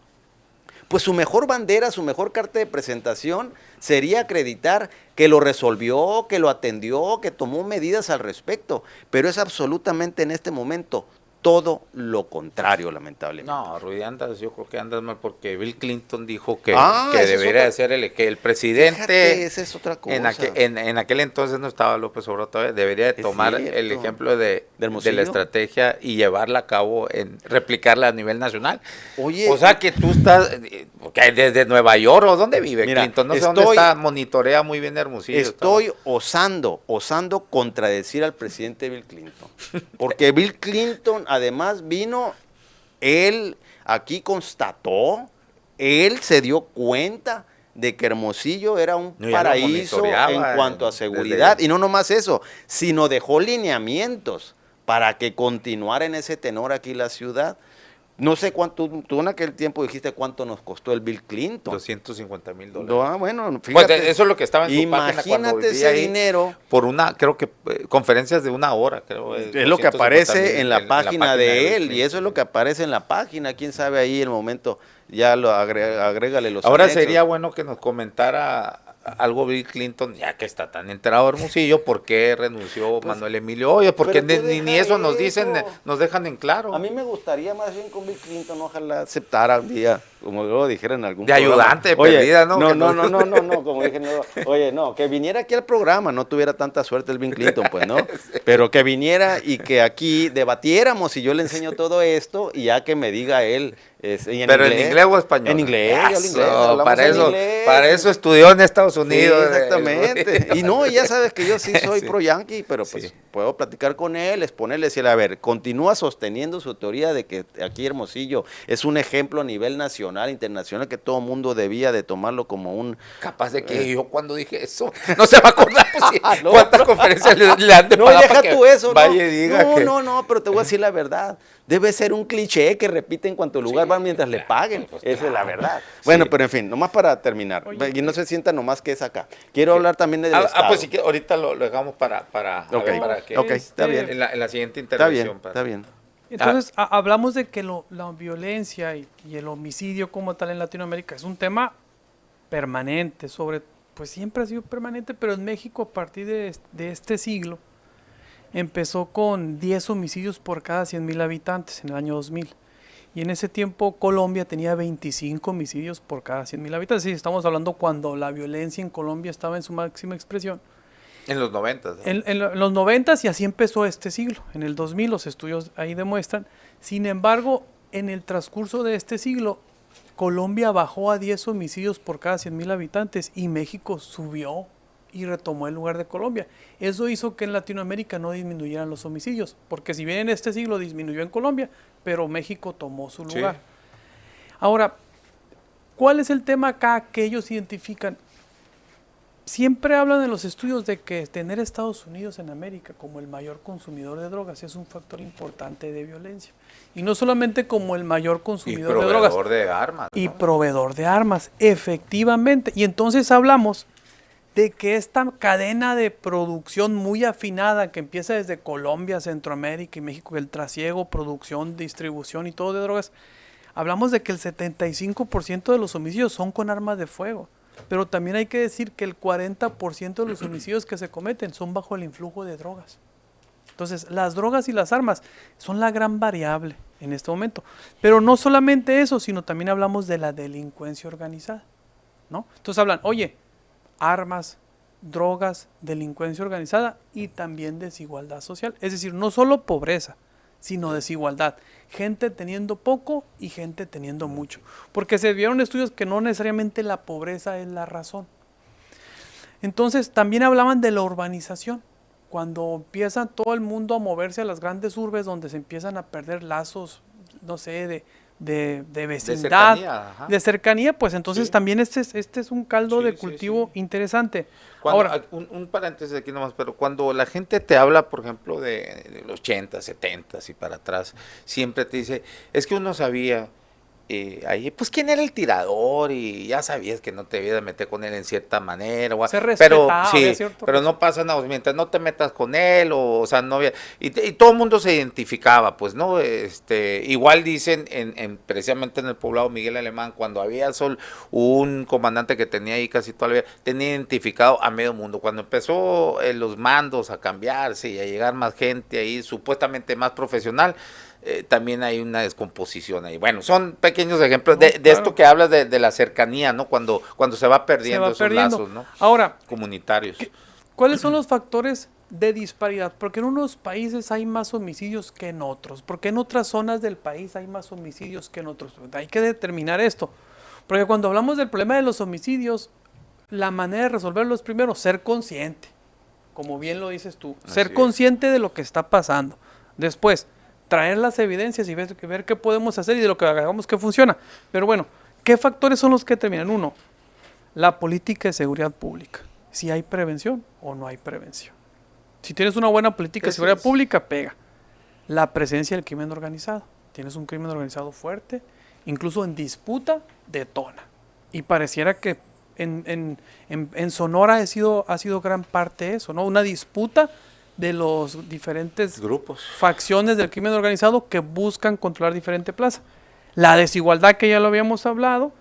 pues su mejor bandera, su mejor carta de presentación sería acreditar que lo resolvió, que lo atendió, que tomó medidas al respecto, pero es absolutamente en este momento todo lo contrario, lamentablemente. No, Rudy, yo creo que andas mal, porque Bill Clinton dijo que esa debería es ser que el presidente, fíjate, esa es otra cosa. en aquel entonces no estaba López Obrador todavía, debería de tomar el ejemplo de la estrategia y llevarla a cabo, replicarla a nivel nacional. Oye, o sea que tú estás, porque desde Nueva York, ¿o dónde vive Clinton? No sé dónde está, monitorea muy bien Hermosillo. Estoy osando contradecir al presidente Bill Clinton, porque Bill Clinton además vino, él aquí constató, él se dio cuenta de que Hermosillo era un paraíso en cuanto a seguridad, y no nomás eso, sino dejó lineamientos para que continuara en ese tenor aquí la ciudad. No sé cuánto, tú en aquel tiempo dijiste cuánto nos costó el Bill Clinton. $250,000. No, bueno, Pues fíjate. eso es lo que estaba en su página cuando Imagínate volví ese ahí, dinero. por una, creo que conferencias de 1 hora, creo. Es lo que 250,000 aparece en la página de él, Bill y eso es lo que aparece en la página. Quién sabe ahí el momento, ya lo agrégale los Ahora anexos. sería bueno que nos comentara algo Bill Clinton, ya que está tan enterado Hermosillo, ¿por qué renunció Manuel Emilio Hoyos? Porque pero tú ni deja eso nos dicen, eso. nos dejan en claro. A mí me gustaría más bien con Bill Clinton, ojalá aceptara un día, como luego dijera en algún De programa. ayudante, de Oye, perdida, ¿no? Que no, como dije, no, oye, no, que viniera aquí al programa, no tuviera tanta suerte el Bill Clinton, pues, ¿no? Pero que viniera y que aquí debatiéramos y yo le enseño todo esto y ya que me diga él. Pero en inglés o español. En inglés, yo hablo inglés, Eso, hablamos para en eso, inglés. para eso estudió en Estados Sí, Unidos. exactamente. Y no, ya sabes que yo sí soy Sí. pro yankee, pero pues Sí. puedo platicar con él, exponerle, decirle, a ver, continúa sosteniendo su teoría de que aquí Hermosillo es un ejemplo a nivel nacional, internacional, que todo mundo debía de tomarlo como un... Capaz de que yo cuando dije eso, no se va a acordar pues, sí, No, cuántas conferencias le han de No, pagar deja para que tú eso, vaya y diga no, que... no, pero te voy a decir la verdad. Debe ser un cliché que repite en cuanto lugar van mientras le paguen. pues, Esa es la claro. verdad. Bueno, Sí. pero en fin, nomás para terminar. Oye, Y no se sienta nomás que es acá. Quiero hablar también del Estado. pues sí que ahorita lo dejamos para, a Ok, ver, para que ok, está bien. en la siguiente Está intervención. bien, está bien. Entonces, hablamos de que la violencia y el homicidio como tal en Latinoamérica es un tema permanente, pues siempre ha sido permanente, pero en México a partir de este siglo empezó con 10 homicidios por cada 100,000 habitantes en el año 2000. Y en ese tiempo Colombia tenía 25 homicidios por cada 100,000 habitantes. Sí, estamos hablando cuando la violencia en Colombia estaba en su máxima expresión. En los 90. ¿no? En los 90 y así empezó este siglo. En el 2000 los estudios ahí demuestran. Sin embargo, en el transcurso de este siglo, Colombia bajó a 10 homicidios por cada 100,000 habitantes y México subió y retomó el lugar de Colombia. Eso hizo que en Latinoamérica no disminuyeran los homicidios, porque si bien en este siglo disminuyó en Colombia, pero México tomó su lugar. Sí. Ahora, ¿cuál es el tema acá que ellos identifican? Siempre hablan en los estudios de que tener Estados Unidos en América como el mayor consumidor de drogas es un factor importante de violencia. Y no solamente como el mayor consumidor de drogas. Y proveedor de armas. Y ¿no? proveedor de armas, efectivamente. Y entonces hablamos de que esta cadena de producción muy afinada que empieza desde Colombia, Centroamérica y México, el trasiego, producción, distribución y todo de drogas, hablamos de que el 75% de los homicidios son con armas de fuego. Pero también hay que decir que el 40% de los homicidios que se cometen son bajo el influjo de drogas. Entonces, las drogas y las armas son la gran variable en este momento. Pero no solamente eso, sino también hablamos de la delincuencia organizada, ¿no? Entonces hablan, oye, armas, drogas, delincuencia organizada y también desigualdad social. Es decir, no solo pobreza, sino desigualdad. Gente teniendo poco y gente teniendo mucho. Porque se vieron estudios que no necesariamente la pobreza es la razón. Entonces, también hablaban de la urbanización. Cuando empieza todo el mundo a moverse a las grandes urbes donde se empiezan a perder lazos, no sé, de vecindad, de cercanía, pues entonces Sí. también este es un caldo Sí, de sí, cultivo sí. interesante. Cuando, Ahora, un paréntesis aquí nomás, pero cuando la gente te habla, por ejemplo, de los 80, 70 y para atrás, siempre te dice, es que uno sabía ahí, pues quién era el tirador y ya sabías que no te debías de meter con él en cierta manera. Se pero respetaba, sí, había cierto pero no pasa nada, mientras no te metas con él, o sea, no había, y todo el mundo se identificaba, pues, ¿no? Igual dicen, precisamente en el poblado Miguel Alemán, cuando había un comandante que tenía ahí casi toda la vida, tenía identificado a medio mundo. Cuando empezó los mandos a cambiarse y a llegar más gente ahí, supuestamente más profesional, también hay una descomposición ahí. Bueno, son pequeños ejemplos No, de claro. esto que hablas de la cercanía, ¿no? Cuando se va perdiendo esos lazos, ¿no? Ahora, Comunitarios. ¿cuáles son los factores de disparidad? Porque en unos países hay más homicidios que en otros. Porque en otras zonas del país hay más homicidios que en otros. Hay que determinar esto. Porque cuando hablamos del problema de los homicidios, la manera de resolverlo es primero ser consciente. Como bien lo dices tú. Ser Así es. consciente de lo que está pasando. Después, traer las evidencias y ver qué podemos hacer y de lo que hagamos que funciona. Pero bueno, ¿qué factores son los que determinan? Uno, la política de seguridad pública. Si hay prevención o no hay prevención. Si tienes una buena política de Eso seguridad es. pública, pega. La presencia del crimen organizado. tienes un crimen organizado fuerte, incluso en disputa, detona. Y pareciera que en Sonora ha sido gran parte eso, ¿no? Una disputa de los diferentes grupos, facciones del crimen organizado que buscan controlar diferente plaza. La desigualdad que ya lo habíamos hablado,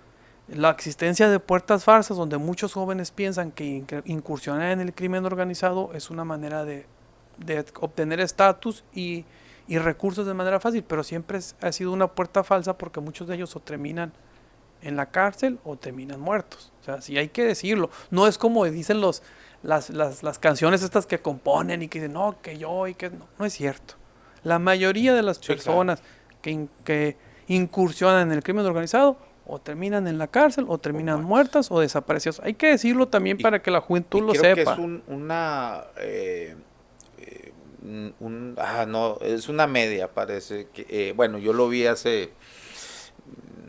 la existencia de puertas falsas donde muchos jóvenes piensan que incursionar en el crimen organizado es una manera de obtener estatus y recursos de manera fácil, pero siempre ha sido una puerta falsa porque muchos de ellos o terminan en la cárcel o terminan muertos. O sea, sí hay que decirlo. No es como dicen las canciones estas que componen y que dicen, no, que yo y que no es cierto. La mayoría de las personas que incursionan en el crimen organizado o terminan en la cárcel o terminan muertas o desaparecidas. Hay que decirlo también para que la juventud lo sepa. Creo que es una media, parece que bueno, yo lo vi hace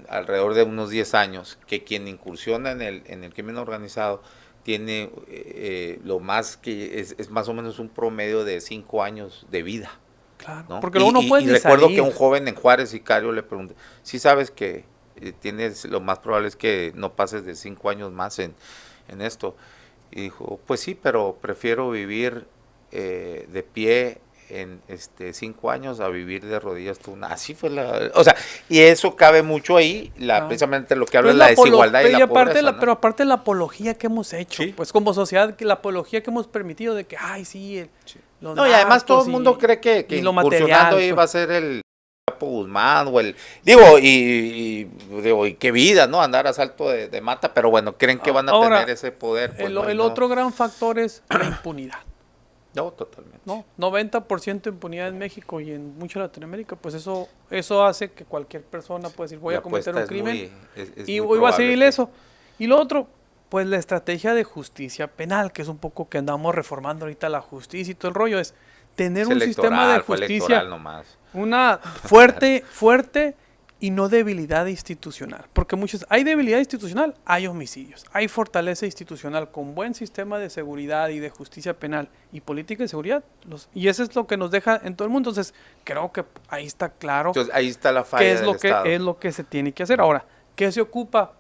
alrededor de unos 10 años, que quien incursiona en el crimen organizado tiene lo más que es más o menos un promedio de 5 años de vida. Claro, ¿no? porque luego no puedes y recuerdo que un joven en Juárez, sicario, le pregunté, ¿sí sabes que tienes, lo más probable es que no pases de 5 años más en esto? Y dijo, pues sí, pero prefiero vivir de pie en 5 años a vivir de rodillas tú. Así fue o sea, y eso cabe mucho ahí, precisamente lo que habla es la desigualdad y la pobreza, ¿no? Pero aparte la apología que hemos hecho, sí, pues como sociedad, que la apología que hemos permitido de que, ay, sí, los no, y además todo el mundo cree que lo incursionando material, ahí pues, va a ser el Chapo Guzmán o el digo y qué vida, ¿no? Andar a salto de mata, pero bueno, creen que van a tener ese poder. Pues, el otro gran factor es la impunidad. No, totalmente. No, 90% de impunidad en México y en mucha Latinoamérica, pues eso hace que cualquier persona pueda decir, voy a cometer un crimen y voy a ser ileso. Y lo otro, pues la estrategia de justicia penal, que es un poco que andamos reformando ahorita la justicia y todo el rollo, es tener un sistema de justicia una fuerte y no debilidad institucional, porque hay debilidad institucional, hay homicidios, hay fortaleza institucional con buen sistema de seguridad y de justicia penal y política de seguridad, y eso es lo que nos deja en todo el mundo. Entonces creo que ahí está claro. Entonces ahí está la falla del Estado. Es lo que se tiene que hacer. Ahora, ¿qué se ocupa?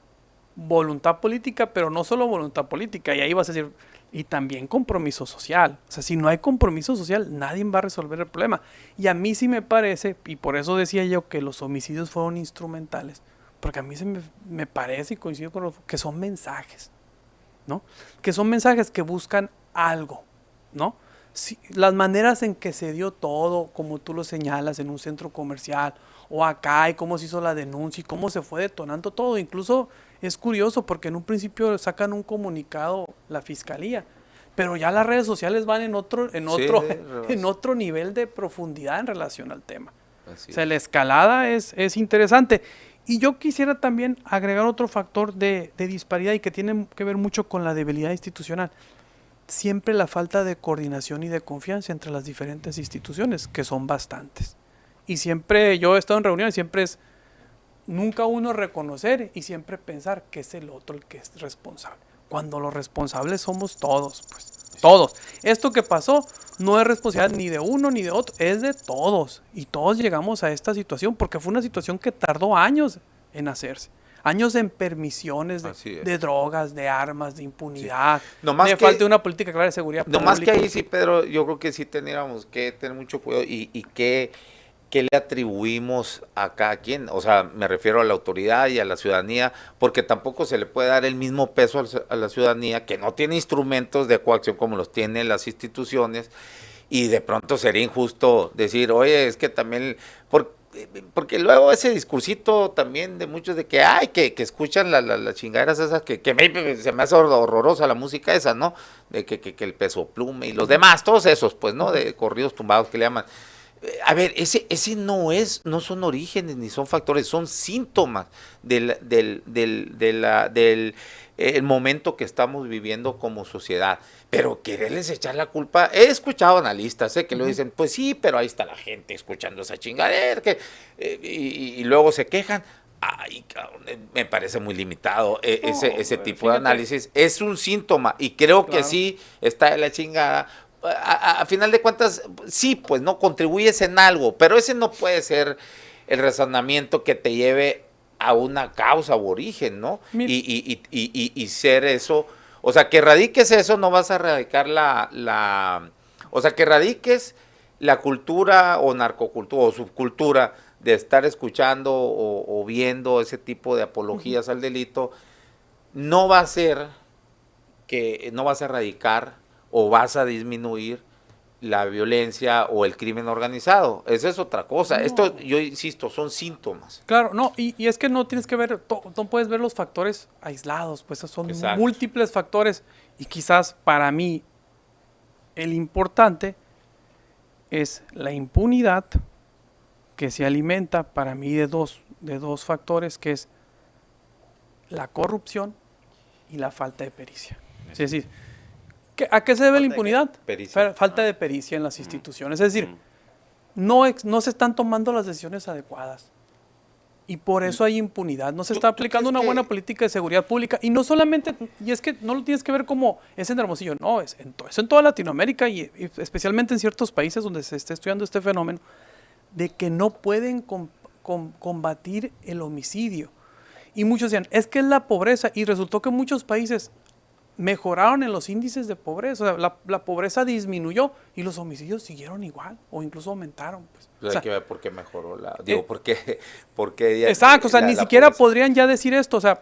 Voluntad política, pero no solo voluntad política, y ahí vas a decir, y también compromiso social. O sea, si no hay compromiso social, nadie va a resolver el problema. Y a mí sí me parece, y por eso decía yo que los homicidios fueron instrumentales, porque a mí me parece, y coincido con que son mensajes, ¿no? Que son mensajes que buscan algo, ¿no? Las maneras en que se dio todo, como tú lo señalas, en un centro comercial, o acá, y cómo se hizo la denuncia, y cómo se fue detonando todo. Incluso es curioso porque en un principio sacan un comunicado la fiscalía, pero ya las redes sociales van en otro nivel de profundidad en relación al tema. O sea, la escalada es interesante. Y yo quisiera también agregar otro factor de disparidad y que tiene que ver mucho con la debilidad institucional. Siempre la falta de coordinación y de confianza entre las diferentes instituciones, que son bastantes. Y siempre, yo he estado en reuniones, siempre es nunca uno reconocer y siempre pensar que es el otro el que es responsable. Cuando los responsables somos todos, pues, todos. Esto que pasó no es responsabilidad ni de uno ni de otro, es de todos. Y todos llegamos a esta situación porque fue una situación que tardó años en hacerse. Años en permisiones de drogas, de armas, de impunidad, de falta de una política clara de seguridad pública. No más que ahí sí, Pedro, yo creo que sí tendríamos que tener mucho cuidado y que ¿qué le atribuimos a cada quien? O sea, me refiero a la autoridad y a la ciudadanía, porque tampoco se le puede dar el mismo peso a la ciudadanía que no tiene instrumentos de coacción como los tienen las instituciones, y de pronto sería injusto decir, oye, es que también, porque luego ese discursito también de muchos de que, ay, que escuchan las chingaderas esas, que se me hace horrorosa la música esa, ¿no? De que el Peso Pluma y los demás, todos esos, pues, ¿no? De corridos tumbados que le llaman. A ver, ese no son orígenes ni son factores, son síntomas del momento que estamos viviendo como sociedad. Pero quererles echar la culpa, he escuchado analistas que lo dicen, pues sí, pero ahí está la gente escuchando esa chingadera, y luego se quejan. Ay, cabrón, me parece muy limitado ese tipo de análisis. Es un síntoma y creo que sí está de la chingada. A final de cuentas, sí, pues no contribuyes en algo, pero ese no puede ser el razonamiento que te lleve a una causa o origen, ¿no? Mira. Y ser eso, o sea, que erradiques eso, no vas a erradicar o sea, que erradiques la cultura o narcocultura o subcultura de estar escuchando o viendo ese tipo de apologías al delito, no va a ser que no vas a erradicar o vas a disminuir la violencia o el crimen organizado. Esa es otra cosa. No. Esto, yo insisto, son síntomas. Claro, no, y es que no tienes que ver, no puedes ver los factores aislados, pues son Exacto. múltiples factores. Y quizás para mí el importante es la impunidad que se alimenta para mí de dos factores, que es la corrupción y la falta de pericia. Es decir, ¿a qué se debe la impunidad? Pericia. Falta de pericia en las instituciones. Es decir, no se están tomando las decisiones adecuadas. Y por eso hay impunidad. No se está aplicando una buena política de seguridad pública. Y no solamente, y es que no lo tienes que ver como es en Hermosillo, no, es en toda Latinoamérica y especialmente en ciertos países donde se está estudiando este fenómeno, de que no pueden combatir el homicidio. Y muchos decían, es que es la pobreza. Y resultó que muchos países mejoraron en los índices de pobreza, o sea, la pobreza disminuyó y los homicidios siguieron igual o incluso aumentaron. Pues. Pues O sea, hay que ver por qué mejoró porque exacto, o sea, ni siquiera pobreza. podrían ya decir esto, o sea,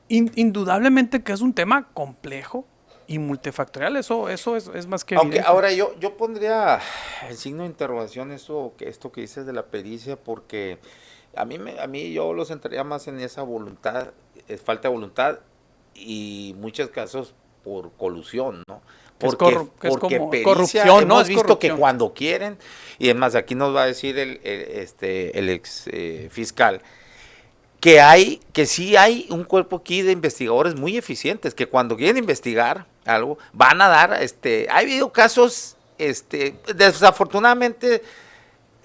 indudablemente que es un tema complejo y multifactorial, eso es más que Aunque evidente. ahora yo pondría el signo de interrogación esto que dices de la pericia, porque a mí yo lo centraría más en esa voluntad, falta de voluntad y muchos casos por colusión, ¿no? Que es Porque como pericia, corrupción, ¿no? hemos Es visto corrupción. que cuando quieren, y además aquí nos va a decir el ex fiscal, que sí hay un cuerpo aquí de investigadores muy eficientes, que cuando quieren investigar algo, van a dar, ha habido casos, desafortunadamente,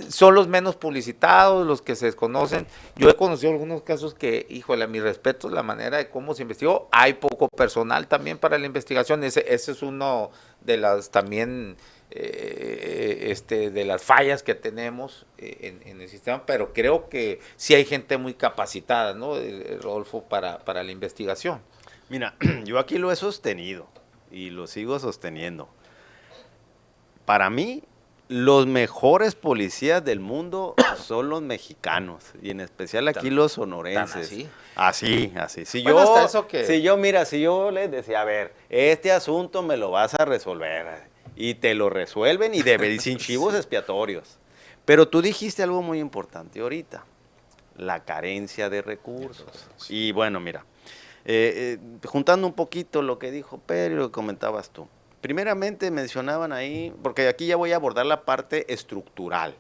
son los menos publicitados, los que se desconocen. Yo he conocido algunos casos que, híjole, a mi respeto, la manera de cómo se investigó, hay poco personal también para la investigación, ese es uno de las también, de las fallas que tenemos en el sistema, pero creo que sí hay gente muy capacitada, ¿no, Rodolfo, para la investigación? Mira, yo aquí lo he sostenido y lo sigo sosteniendo. Para mí, los mejores policías del mundo son los mexicanos y en especial aquí los sonorenses. Así. Si Bueno, hasta eso que- si yo les decía, a ver, este asunto me lo vas a resolver y te lo resuelven y sin chivos expiatorios. Pero tú dijiste algo muy importante ahorita, la carencia de recursos. Y bueno, mira, juntando un poquito lo que dijo Pedro y lo que comentabas tú. Primeramente mencionaban ahí, porque aquí ya voy a abordar la parte estructural,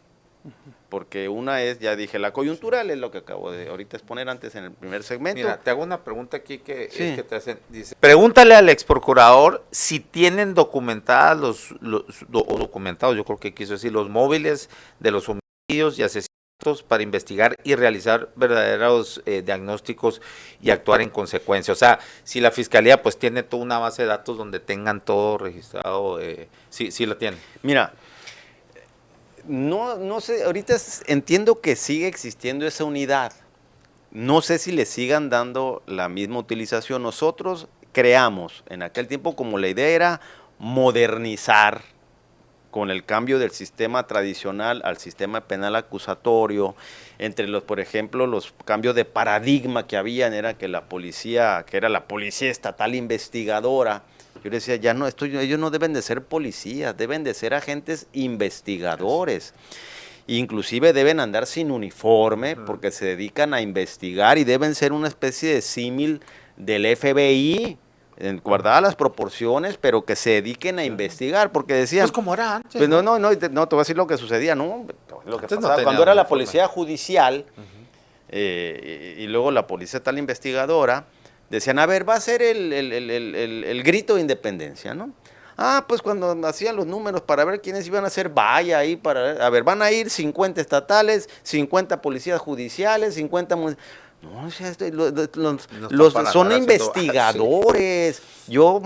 porque una es, ya dije, la coyuntural es lo que acabo de ahorita exponer antes en el primer segmento. Mira, te hago una pregunta aquí que, Sí. es que te hacen. Dice, pregúntale al ex procurador si tienen documentadas o documentados, yo creo que quiso decir, los móviles de los homicidios y asesinatos para investigar y realizar verdaderos diagnósticos y actuar en consecuencia. O sea, si la fiscalía pues tiene toda una base de datos donde tengan todo registrado, sí la tiene. Mira, no sé, ahorita entiendo que sigue existiendo esa unidad. No sé si le sigan dando la misma utilización. Nosotros creamos en aquel tiempo, como la idea era modernizar con el cambio del sistema tradicional al sistema penal acusatorio, entre los, por ejemplo, los cambios de paradigma que habían, era que la policía, que era la policía estatal investigadora, yo le decía, ya no, ellos no deben de ser policías, deben de ser agentes investigadores. Inclusive deben andar sin uniforme porque se dedican a investigar y deben ser una especie de símil del FBI, guardadas las proporciones, pero que se dediquen a investigar, porque decían... Pues como era antes. Pues no, te voy a decir lo que sucedía, ¿no? Lo que Antes no pasaba, tenían cuando era la uniforme. policía judicial y luego la policía tal investigadora, decían, a ver, va a ser el grito de independencia, ¿no? Ah, pues cuando hacían los números para ver quiénes iban a hacer vaya ahí, a ver, van a ir 50 estatales, 50 policías judiciales, 50... No, o sea, son investigadores. Yo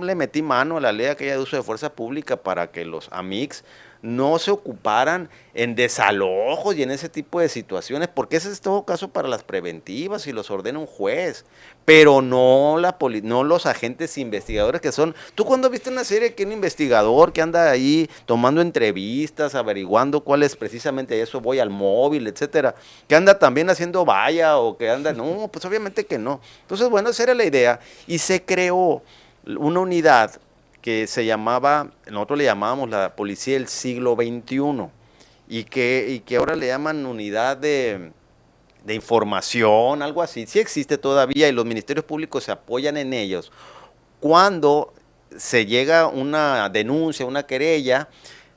le metí mano a la ley aquella de uso de fuerza pública para que los AMICs no se ocuparan en desalojos y en ese tipo de situaciones, porque ese es todo caso para las preventivas y los ordena un juez, pero no no los agentes investigadores que son. ¿Tú cuando viste una serie que un investigador que anda ahí tomando entrevistas, averiguando cuál es precisamente eso, voy al móvil, etcétera, que anda también haciendo valla o que anda, no, pues obviamente que no. Entonces, bueno, esa era la idea y se creó una unidad que se llamaba, nosotros le llamábamos la Policía del Siglo XXI y que ahora le llaman unidad de información, algo así. Sí existe todavía y los ministerios públicos se apoyan en ellos. Cuando se llega una denuncia, una querella,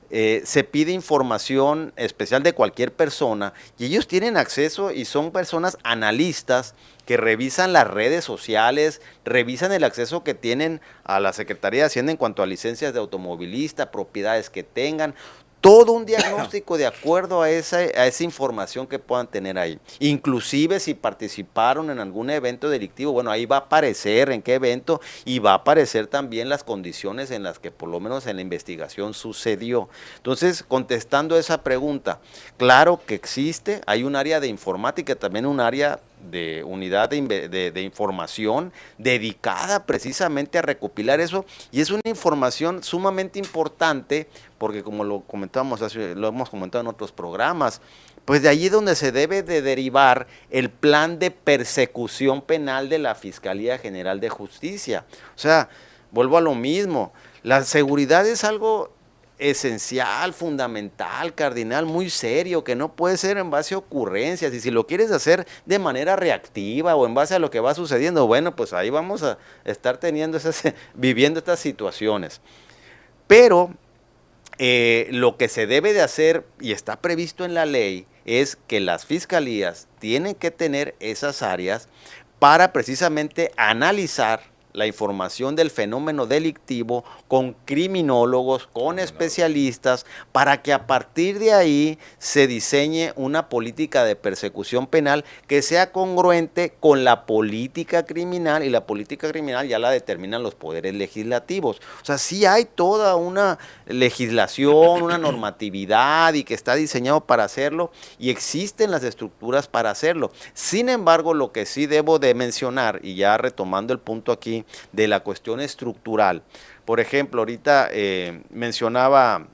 se pide información especial de cualquier persona y ellos tienen acceso y son personas analistas que revisan las redes sociales, revisan el acceso que tienen a la Secretaría de Hacienda en cuanto a licencias de automovilista, propiedades que tengan, todo un diagnóstico de acuerdo a esa información que puedan tener ahí. Inclusive si participaron en algún evento delictivo, bueno, ahí va a aparecer en qué evento y va a aparecer también las condiciones en las que por lo menos en la investigación sucedió. Entonces, contestando esa pregunta, claro que existe, hay un área de informática, también un área de unidad de información dedicada precisamente a recopilar eso y es una información sumamente importante porque como lo comentábamos lo hemos comentado en otros programas, pues de allí es donde se debe de derivar el plan de persecución penal de la Fiscalía General de Justicia. O sea, vuelvo a lo mismo, la seguridad es algo esencial, fundamental, cardinal, muy serio, que no puede ser en base a ocurrencias, y si lo quieres hacer de manera reactiva o en base a lo que va sucediendo, bueno, pues ahí vamos a estar viviendo estas situaciones. Pero lo que se debe de hacer, y está previsto en la ley, es que las fiscalías tienen que tener esas áreas para precisamente analizar la información del fenómeno delictivo con criminólogos, con especialistas, para que a partir de ahí se diseñe una política de persecución penal que sea congruente con la política criminal, y la política criminal ya la determinan los poderes legislativos. O sea, sí hay toda una legislación, una normatividad y que está diseñado para hacerlo y existen las estructuras para hacerlo. Sin embargo, lo que sí debo de mencionar, y ya retomando el punto aquí, de la cuestión estructural. Por ejemplo, ahorita mencionaba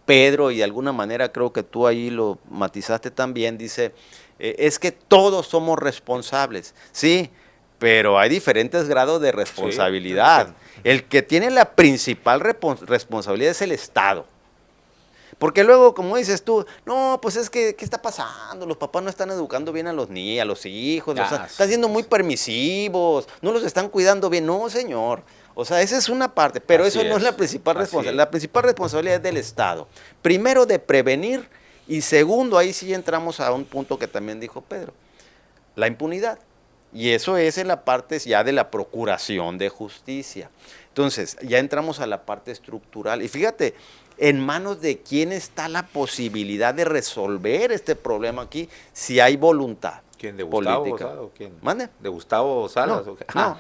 Pedro y de alguna manera creo que tú ahí lo matizaste también, dice, es que todos somos responsables, sí, pero hay diferentes grados de responsabilidad. Sí. El que tiene la principal responsabilidad es el Estado. Porque luego, como dices tú, no, pues es que, ¿qué está pasando? Los papás no están educando bien a los niños, a los hijos, o sea, están siendo muy permisivos, no los están cuidando bien. No, señor. O sea, esa es una parte, pero eso no es la principal responsabilidad. La principal responsabilidad es del Estado. Primero, de prevenir, y segundo, ahí sí entramos a un punto que también dijo Pedro, la impunidad. Y eso es en la parte ya de la procuración de justicia. Entonces, ya entramos a la parte estructural. Y fíjate, ¿en manos de quién está la posibilidad de resolver este problema aquí si hay voluntad? ¿Quién? ¿De Gustavo política? Salas o quién? ¿Mande? ¿De Gustavo Salas?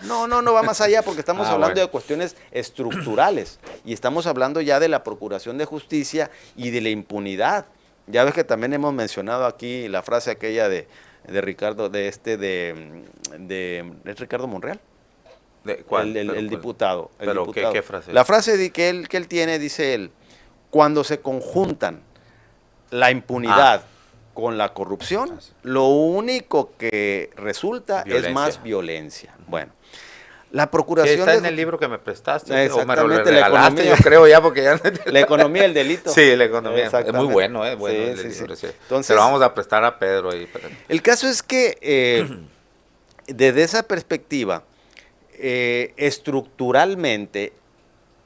No va más allá porque estamos hablando bueno. de cuestiones estructurales y estamos hablando ya de la procuración de justicia y de la impunidad. Ya ves que también hemos mencionado aquí la frase aquella de Ricardo, ¿es Ricardo Monreal? ¿Cuál? El diputado. ¿Pero diputado. ¿qué frase? La frase que él tiene, dice él, cuando se conjuntan la impunidad con la corrupción, lo único que resulta es más violencia. Bueno, la procuración... Sí, está en el libro que me prestaste, o me lo Exactamente, regalaste, yo creo ya, porque ya... La economía del delito. Sí, la economía. Es Exactamente. muy bueno, Sí, el sí, libro, sí. sí. Entonces, se lo vamos a prestar a Pedro ahí. El caso es que desde esa perspectiva, estructuralmente,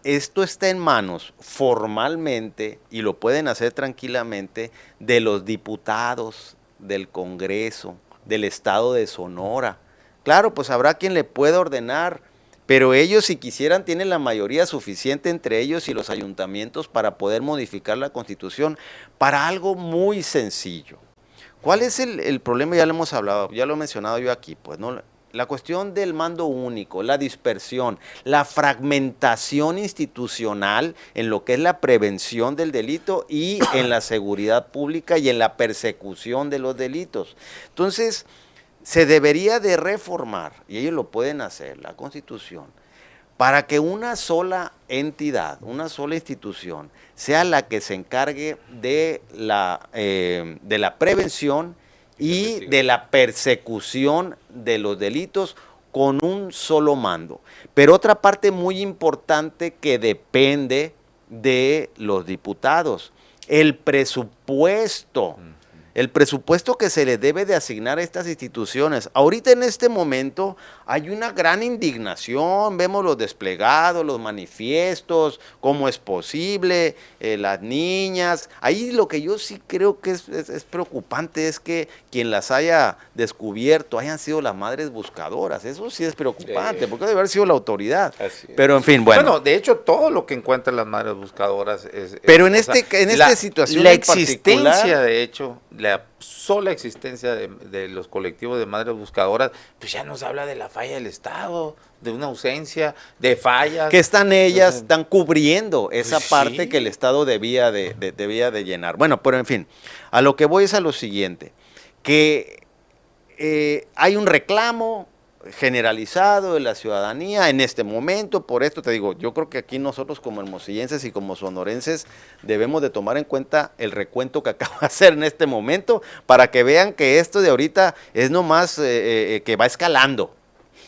esto está en manos formalmente, y lo pueden hacer tranquilamente, de los diputados del Congreso, del Estado de Sonora. Claro, pues habrá quien le pueda ordenar, pero ellos, si quisieran, tienen la mayoría suficiente entre ellos y los ayuntamientos para poder modificar la Constitución para algo muy sencillo. ¿Cuál es el problema? Ya lo hemos hablado, ya lo he mencionado yo aquí, pues, ¿no? la cuestión del mando único, la dispersión, la fragmentación institucional en lo que es la prevención del delito y en la seguridad pública y en la persecución de los delitos. Entonces, se debería de reformar, y ellos lo pueden hacer, la Constitución, para que una sola entidad, una sola institución, sea la que se encargue de la prevención y de la persecución de los delitos con un solo mando. Pero otra parte muy importante que depende de los diputados, el presupuesto. El presupuesto que se le debe de asignar a estas instituciones. Ahorita en este momento hay una gran indignación, vemos los desplegados, los manifiestos, cómo es posible, las niñas. Ahí lo que yo sí creo que es preocupante es que quien las haya descubierto hayan sido las madres buscadoras. Eso sí es preocupante, porque debe haber sido la autoridad. Pero en fin, bueno. Bueno, de hecho, todo lo que encuentran las madres buscadoras es... Pero en esta situación la en existencia, particular, de hecho, la sola existencia de los colectivos de madres buscadoras, pues ya nos habla de la falla del Estado, de una ausencia, de fallas. que están ellas, están cubriendo esa Pues parte sí. que el Estado debía de llenar. Bueno, pero en fin, a lo que voy es a lo siguiente, que hay un reclamo generalizado de la ciudadanía en este momento. Por esto te digo, yo creo que aquí nosotros como hermosillenses y como sonorenses debemos de tomar en cuenta el recuento que acabo de hacer en este momento para que vean que esto de ahorita es nomás que va escalando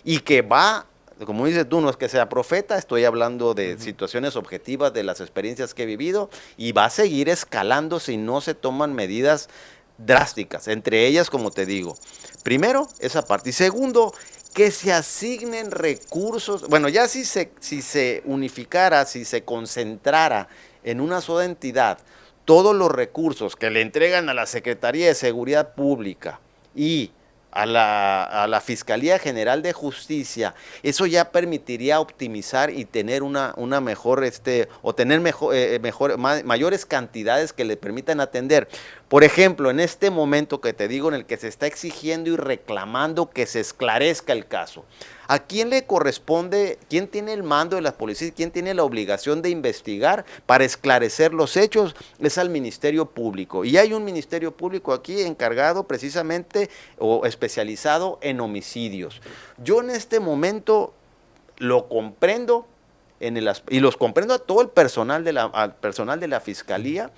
y que va, como dices tú, no es que sea profeta, estoy hablando de situaciones objetivas, de las experiencias que he vivido, y va a seguir escalando si no se toman medidas drásticas, entre ellas, como te digo, primero, esa parte, y segundo, que se asignen recursos. Bueno, ya si se unificara, si se concentrara en una sola entidad todos los recursos que le entregan a la Secretaría de Seguridad Pública y a la Fiscalía General de Justicia, eso ya permitiría optimizar y tener una mejor, o tener mayores cantidades que le permitan atender. Por ejemplo, en este momento que te digo, en el que se está exigiendo y reclamando que se esclarezca el caso, ¿a quién le corresponde, quién tiene el mando de las policías, quién tiene la obligación de investigar para esclarecer los hechos? Es al Ministerio Público. Y hay un Ministerio Público aquí encargado precisamente o especializado en homicidios. Yo en este momento lo comprendo y los comprendo a todo el personal al personal de la Fiscalía,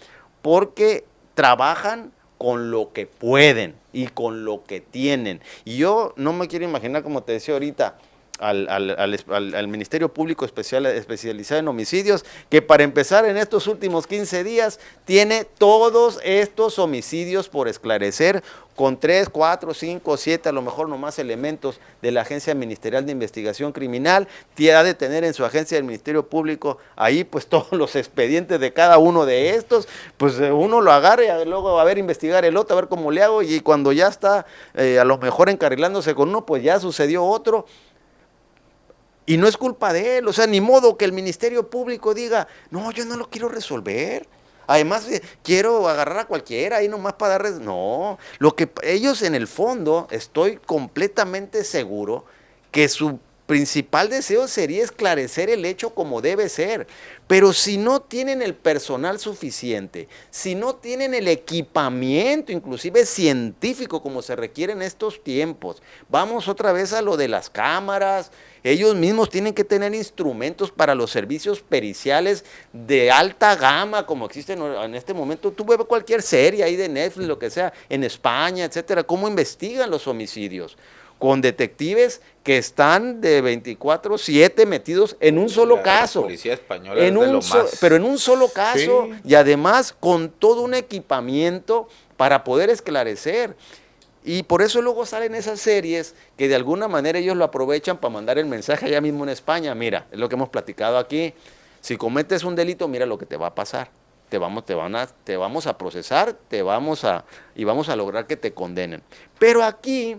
porque trabajan con lo que pueden y con lo que tienen. Y yo no me quiero imaginar, como te decía ahorita, al Ministerio Público especializado en homicidios, que para empezar en estos últimos 15 días tiene todos estos homicidios por esclarecer, con 3, 4, 5, 7, a lo mejor nomás elementos de la Agencia Ministerial de Investigación Criminal. Ha de tener en su agencia del Ministerio Público ahí pues todos los expedientes de cada uno de estos, pues uno lo agarra y luego a ver, investigar el otro, a ver cómo le hago, y cuando ya está a lo mejor encarrilándose con uno, pues ya sucedió otro. Y no es culpa de él, o sea, ni modo que el Ministerio Público diga, no, yo no lo quiero resolver. Además, quiero agarrar a cualquiera ahí nomás para darles. No, lo que ellos en el fondo, estoy completamente seguro que su principal deseo sería esclarecer el hecho como debe ser. Pero si no tienen el personal suficiente, si no tienen el equipamiento, inclusive científico, como se requiere en estos tiempos, vamos otra vez a lo de las cámaras. Ellos mismos tienen que tener instrumentos para los servicios periciales de alta gama, como existen en este momento. Tú ves cualquier serie ahí de Netflix, lo que sea, en España, etcétera, cómo investigan los homicidios, con detectives que están de 24/7 metidos en un solo caso. La policía española es de lo más... Pero en un solo caso, Sí. y además con todo un equipamiento para poder esclarecer. Y por eso luego salen esas series que de alguna manera ellos lo aprovechan para mandar el mensaje allá mismo en España. Mira, es lo que hemos platicado aquí. Si cometes un delito, mira lo que te va a pasar. Te vamos a procesar, vamos a lograr que te condenen. Pero aquí,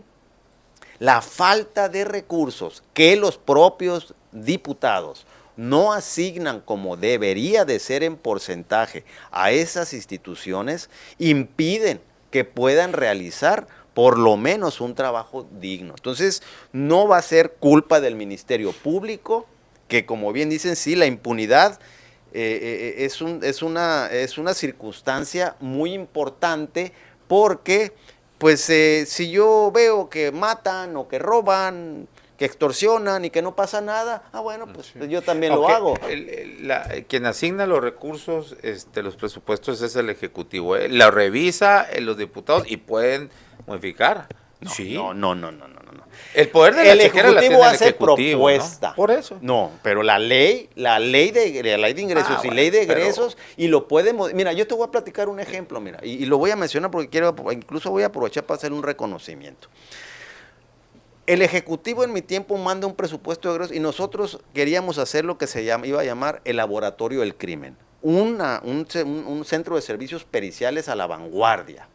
la falta de recursos que los propios diputados no asignan como debería de ser en porcentaje a esas instituciones, impiden que puedan realizar por lo menos un trabajo digno. Entonces, no va a ser culpa del Ministerio Público, que como bien dicen, sí, la impunidad es una circunstancia muy importante porque, pues, si yo veo que matan o que roban, que extorsionan y que no pasa nada, bueno, pues sí, yo también lo hago. Quien asigna los recursos, los presupuestos es el Ejecutivo, la revisa los diputados y pueden modificar. No, sí. No. El poder de la chequera la tiene el hace Ejecutivo, propuesta. ¿no? Por eso. No, pero la ley de ingresos y ley de egresos, y lo podemos. Mira, yo te voy a platicar un ejemplo, mira, y lo voy a mencionar porque incluso voy a aprovechar para hacer un reconocimiento. El Ejecutivo en mi tiempo manda un presupuesto de egresos y nosotros queríamos hacer lo que iba a llamar el laboratorio del crimen, un centro de servicios periciales a la vanguardia.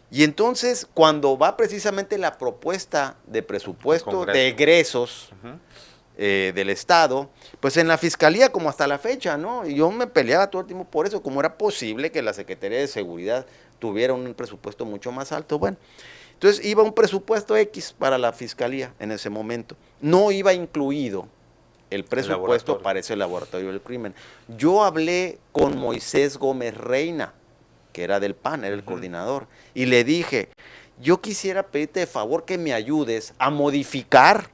Y entonces, cuando va precisamente la propuesta de presupuesto de egresos del Estado, pues en la Fiscalía, como hasta la fecha, ¿no? Y yo me peleaba todo el tiempo por eso, cómo era posible que la Secretaría de Seguridad tuviera un presupuesto mucho más alto. Bueno, entonces iba un presupuesto X para la Fiscalía en ese momento. No iba incluido el presupuesto para ese laboratorio del crimen. Yo hablé con Moisés Gómez Reina, que era del PAN, era el coordinador, y le dije, yo quisiera pedirte de favor que me ayudes a modificar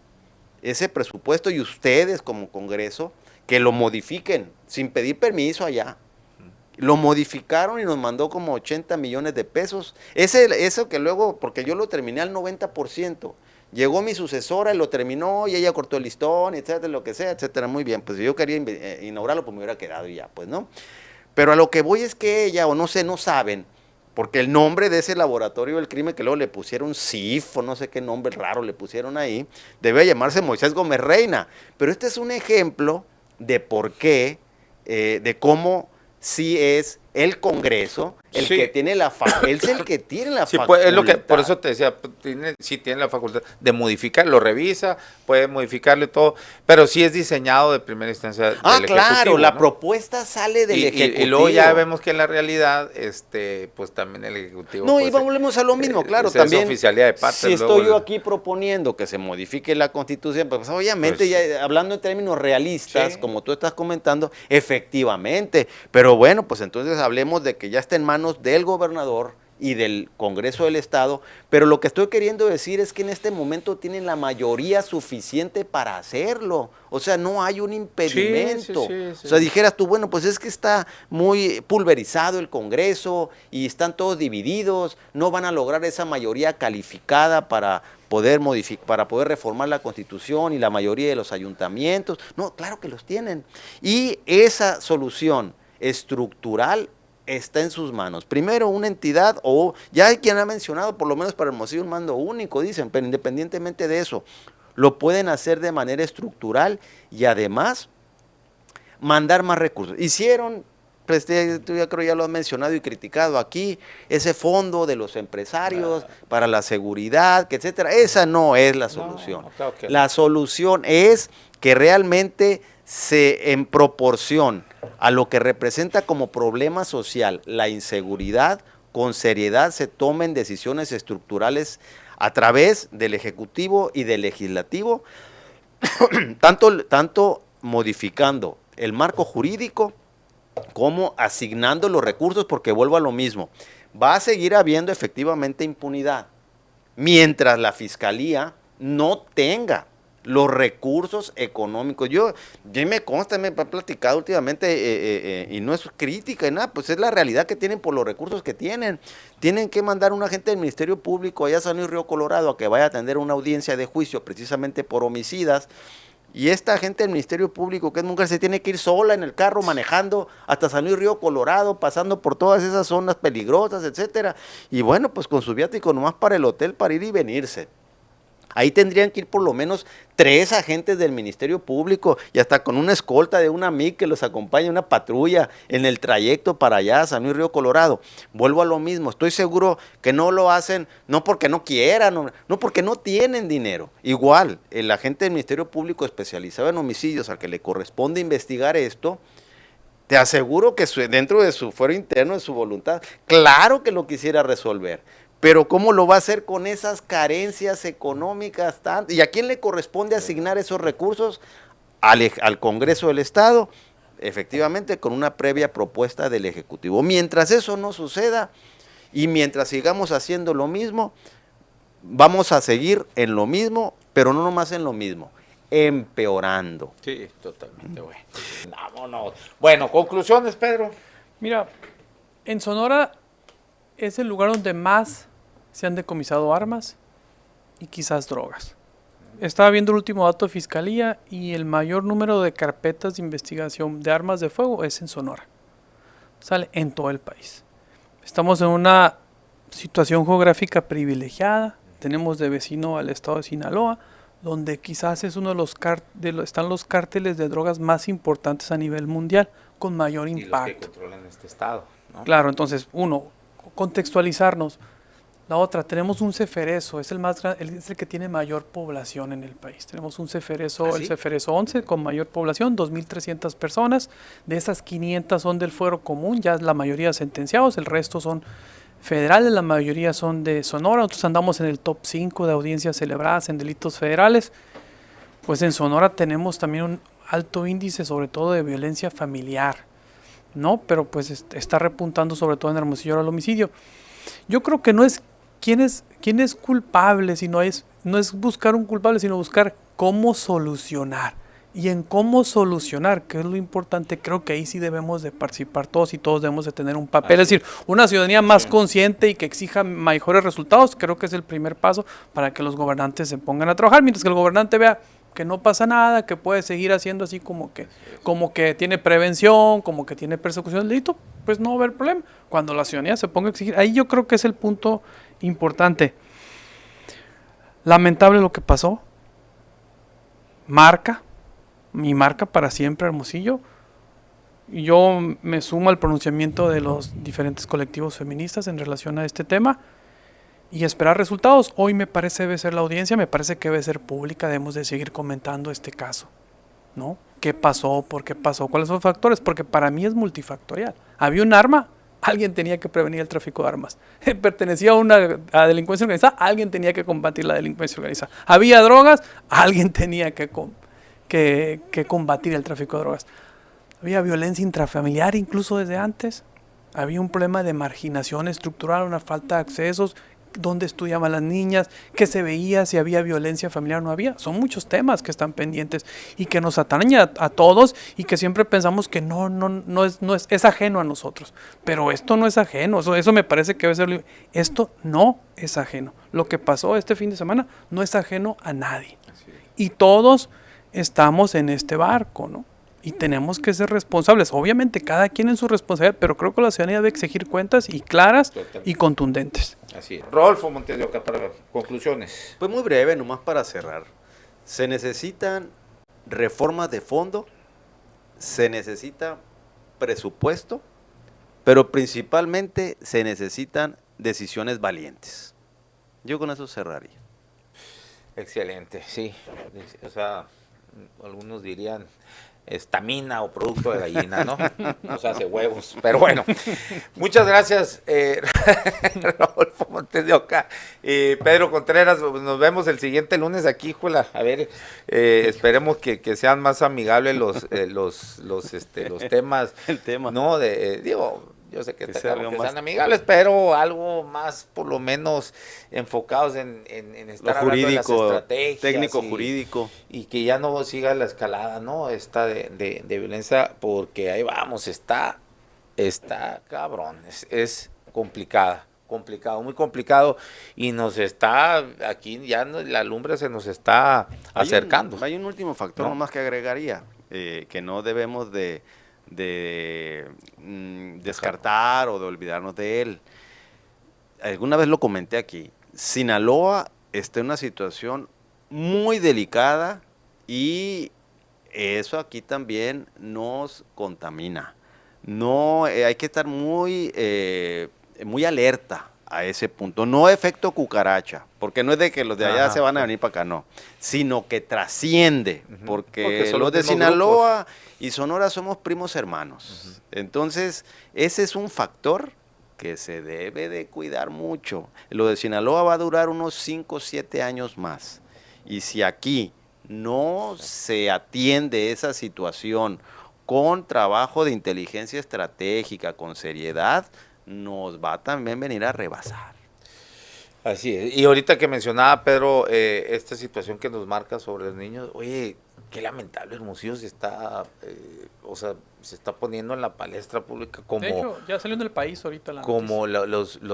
ese presupuesto y ustedes como Congreso, que lo modifiquen sin pedir permiso allá. Lo modificaron y nos mandó como 80 millones de pesos. Eso que luego, porque yo lo terminé al 90%, llegó mi sucesora y lo terminó y ella cortó el listón, etcétera, lo que sea, etcétera, muy bien. Pues si yo quería inaugurarlo, pues me hubiera quedado y ya, pues, ¿no? Pero a lo que voy es que ella, o no sé, no saben, porque el nombre de ese laboratorio del crimen, que luego le pusieron CIF, o no sé qué nombre raro le pusieron ahí, debe llamarse Moisés Gómez Reina. Pero este es un ejemplo de por qué, de cómo sí es el Congreso el que tiene la facultad. Él es el que tiene la facultad. Pues, es lo que, por eso te decía, tiene la facultad de modificar, lo revisa, puede modificarle todo, pero sí es diseñado de primera instancia del claro, la ¿no? propuesta sale del Ejecutivo. Y luego ya vemos que en la realidad, pues también el Ejecutivo. No, pues, y volvemos a lo mismo, claro, también. Es oficialidad de parte. Si estoy yo aquí proponiendo que se modifique la Constitución, pues obviamente, pues, ya, hablando en términos realistas, como tú estás comentando, efectivamente, pero bueno, pues entonces hablemos de que ya está en manos del gobernador y del Congreso del Estado, pero lo que estoy queriendo decir es que en este momento tienen la mayoría suficiente para hacerlo, o sea, no hay un impedimento. O sea, dijeras tú, bueno, pues es que está muy pulverizado el Congreso y están todos divididos, no van a lograr esa mayoría calificada para poder modificar, para poder reformar la Constitución y la mayoría de los ayuntamientos. No, claro que los tienen. Y esa solución estructural está en sus manos. Primero, una entidad, o ya hay quien ha mencionado, por lo menos para Hermosillo, un mando único, dicen, pero independientemente de eso, lo pueden hacer de manera estructural y además mandar más recursos. Hicieron, pues, tú ya creo ya lo has mencionado y criticado aquí, ese fondo de los empresarios para la seguridad, que etcétera. Esa no es la solución. Claro que no. La solución es que realmente en proporción a lo que representa como problema social la inseguridad, con seriedad se tomen decisiones estructurales a través del Ejecutivo y del Legislativo, tanto modificando el marco jurídico como asignando los recursos, porque vuelvo a lo mismo, va a seguir habiendo efectivamente impunidad, mientras la Fiscalía no tenga los recursos económicos. Yo me consta, me he platicado últimamente, y no es crítica y nada, pues es la realidad que tienen por los recursos que tienen. Tienen que mandar un agente del Ministerio Público allá a San Luis Río Colorado a que vaya a atender una audiencia de juicio precisamente por homicidas, y esta gente del Ministerio Público, que es mujer, se tiene que ir sola en el carro manejando hasta San Luis Río Colorado, pasando por todas esas zonas peligrosas, etcétera, y bueno, pues con su viático nomás para el hotel, para ir y venirse. Ahí tendrían que ir por lo menos 3 agentes del Ministerio Público y hasta con una escolta de una MIC que los acompañe, una patrulla en el trayecto para allá a San Luis Río Colorado. Vuelvo a lo mismo, estoy seguro que no lo hacen, no porque no quieran, no porque no tienen dinero. Igual, el agente del Ministerio Público especializado en homicidios al que le corresponde investigar esto, te aseguro que dentro de su fuero interno, de su voluntad, claro que lo quisiera resolver. Pero ¿cómo lo va a hacer con esas carencias económicas? ¿Y a quién le corresponde asignar esos recursos? Al Congreso del Estado, efectivamente, con una previa propuesta del Ejecutivo. Mientras eso no suceda y mientras sigamos haciendo lo mismo, vamos a seguir en lo mismo, pero no nomás en lo mismo, empeorando. Sí, totalmente, güey. Vámonos. Bueno, conclusiones, Pedro. Mira, en Sonora es el lugar donde más se han decomisado armas y quizás drogas. Estaba viendo el último dato de Fiscalía y el mayor número de carpetas de investigación de armas de fuego es en Sonora. Sale en todo el país. Estamos en una situación geográfica privilegiada. Tenemos de vecino al estado de Sinaloa, donde quizás es uno de los están los cárteles de drogas más importantes a nivel mundial, con mayor impacto. Y los que controlan este estado, ¿no? Claro, entonces, uno, contextualizarnos. La otra, tenemos un Ceferezo, es el que tiene mayor población en el país. Tenemos un Ceferezo, ¿Ah, sí? El Ceferezo 11, con mayor población, 2.300 personas. De esas, 500 son del fuero común, ya la mayoría sentenciados, el resto son federales, la mayoría son de Sonora. Nosotros andamos en el top 5 de audiencias celebradas en delitos federales. Pues en Sonora tenemos también un alto índice, sobre todo de violencia familiar, ¿no? Pero pues está repuntando sobre todo en Hermosillo al homicidio. Yo creo que no es quién es culpable, sino no es buscar un culpable, sino buscar cómo solucionar. Y en cómo solucionar, que es lo importante, creo que ahí sí debemos de participar todos y todos debemos de tener un papel. Es decir, una ciudadanía más consciente y que exija mejores resultados, creo que es el primer paso para que los gobernantes se pongan a trabajar, mientras que el gobernante vea que no pasa nada, que puede seguir haciendo así como que tiene prevención, como que tiene persecución del delito, pues no va a haber problema. Cuando la ciudadanía se ponga a exigir, ahí yo creo que es el punto importante. Lamentable lo que pasó. Marca para siempre Hermosillo. Y yo me sumo al pronunciamiento de los diferentes colectivos feministas en relación a este tema. Y esperar resultados. Hoy me parece debe ser la audiencia, me parece que debe ser pública, debemos de seguir comentando este caso, ¿no? ¿Qué pasó? ¿Por qué pasó? ¿Cuáles son los factores? Porque para mí es multifactorial. Había un arma, alguien tenía que prevenir el tráfico de armas. Pertenecía a delincuencia organizada, alguien tenía que combatir la delincuencia organizada. Había drogas, alguien tenía que combatir el tráfico de drogas. Había violencia intrafamiliar incluso desde antes. Había un problema de marginación estructural, una falta de accesos, dónde estudiaban las niñas, qué se veía, si había violencia familiar o no había. Son muchos temas que están pendientes y que nos atañen a todos y que siempre pensamos que no es ajeno a nosotros. Pero esto no es ajeno, eso me parece que debe ser. Esto no es ajeno. Lo que pasó este fin de semana no es ajeno a nadie. Y todos estamos en este barco, ¿no? Y tenemos que ser responsables. Obviamente, cada quien en su responsabilidad, pero creo que la ciudadanía debe exigir cuentas y claras y contundentes. Así es. Rodolfo Montes de Oca, para conclusiones. Pues muy breve, nomás para cerrar. Se necesitan reformas de fondo, se necesita presupuesto, pero principalmente se necesitan decisiones valientes. Yo con eso cerraría. Excelente, sí. O sea, algunos dirían estamina o producto de gallina, ¿no? O sea, hace huevos. Pero bueno, muchas gracias, Rodolfo Montes de Oca. Pedro Contreras, nos vemos el siguiente lunes aquí, híjola. A ver, esperemos que sean más amigables los temas. El tema. No, digo, yo sé que sean sean amigables, pero algo más, por lo menos, enfocados en estar hablando de las estrategias. Técnico, jurídico. Y que ya no siga la escalada, ¿no? Esta de violencia, porque ahí vamos, está cabrón, es complicado, muy complicado, y nos está, aquí ya la lumbre se nos está acercando. Hay un último factor nomás que agregaría, que no debemos de descartar o de olvidarnos de él. Alguna vez lo comenté aquí. Sinaloa está en una situación muy delicada y eso aquí también nos contamina. No, hay que estar muy alerta a ese punto. No efecto cucaracha, porque no es de que los de allá se van a venir para acá, no, sino que trasciende, porque los de Sinaloa y Sonora somos primos hermanos. Entonces, ese es un factor que se debe de cuidar mucho. Lo de Sinaloa va a durar unos 5 o 7 años más. Y si aquí no se atiende esa situación con trabajo de inteligencia estratégica, con seriedad, nos va a también venir a rebasar. Así es. Y ahorita que mencionaba Pedro esta situación que nos marca sobre los niños, oye, qué lamentable, Hermosillo se está, se está poniendo en la palestra pública como... De hecho, ya salió en el país ahorita la como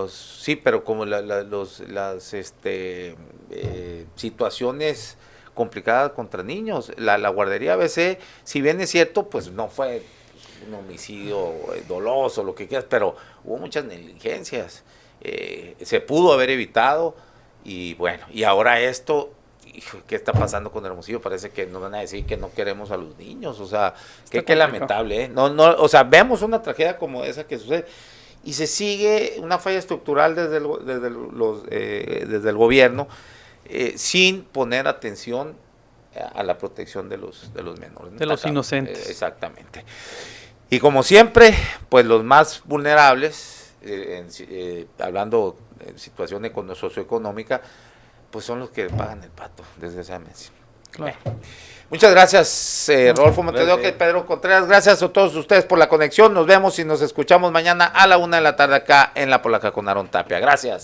sí, pero como las situaciones complicadas contra niños. La guardería ABC, si bien es cierto, pues no fue un homicidio doloso, lo que quieras, pero hubo muchas negligencias. Se pudo haber evitado y bueno, y ahora esto, hijo, ¿qué está pasando con Hermosillo? Parece que nos van a decir que no queremos a los niños, o sea, qué lamentable, ¿eh? No, o sea, vemos una tragedia como esa que sucede y se sigue una falla estructural desde el gobierno sin poner atención a la protección de los menores. De los inocentes. Exactamente. Y como siempre, pues los más vulnerables, hablando en situación socioeconómica, pues son los que pagan el pato, desgraciadamente. Claro. Muchas gracias, Rodolfo Montedoque, Pedro Contreras. Gracias a todos ustedes por la conexión. Nos vemos y nos escuchamos mañana a la 1 de la tarde acá en La Polaca con Aarón Tapia. Gracias.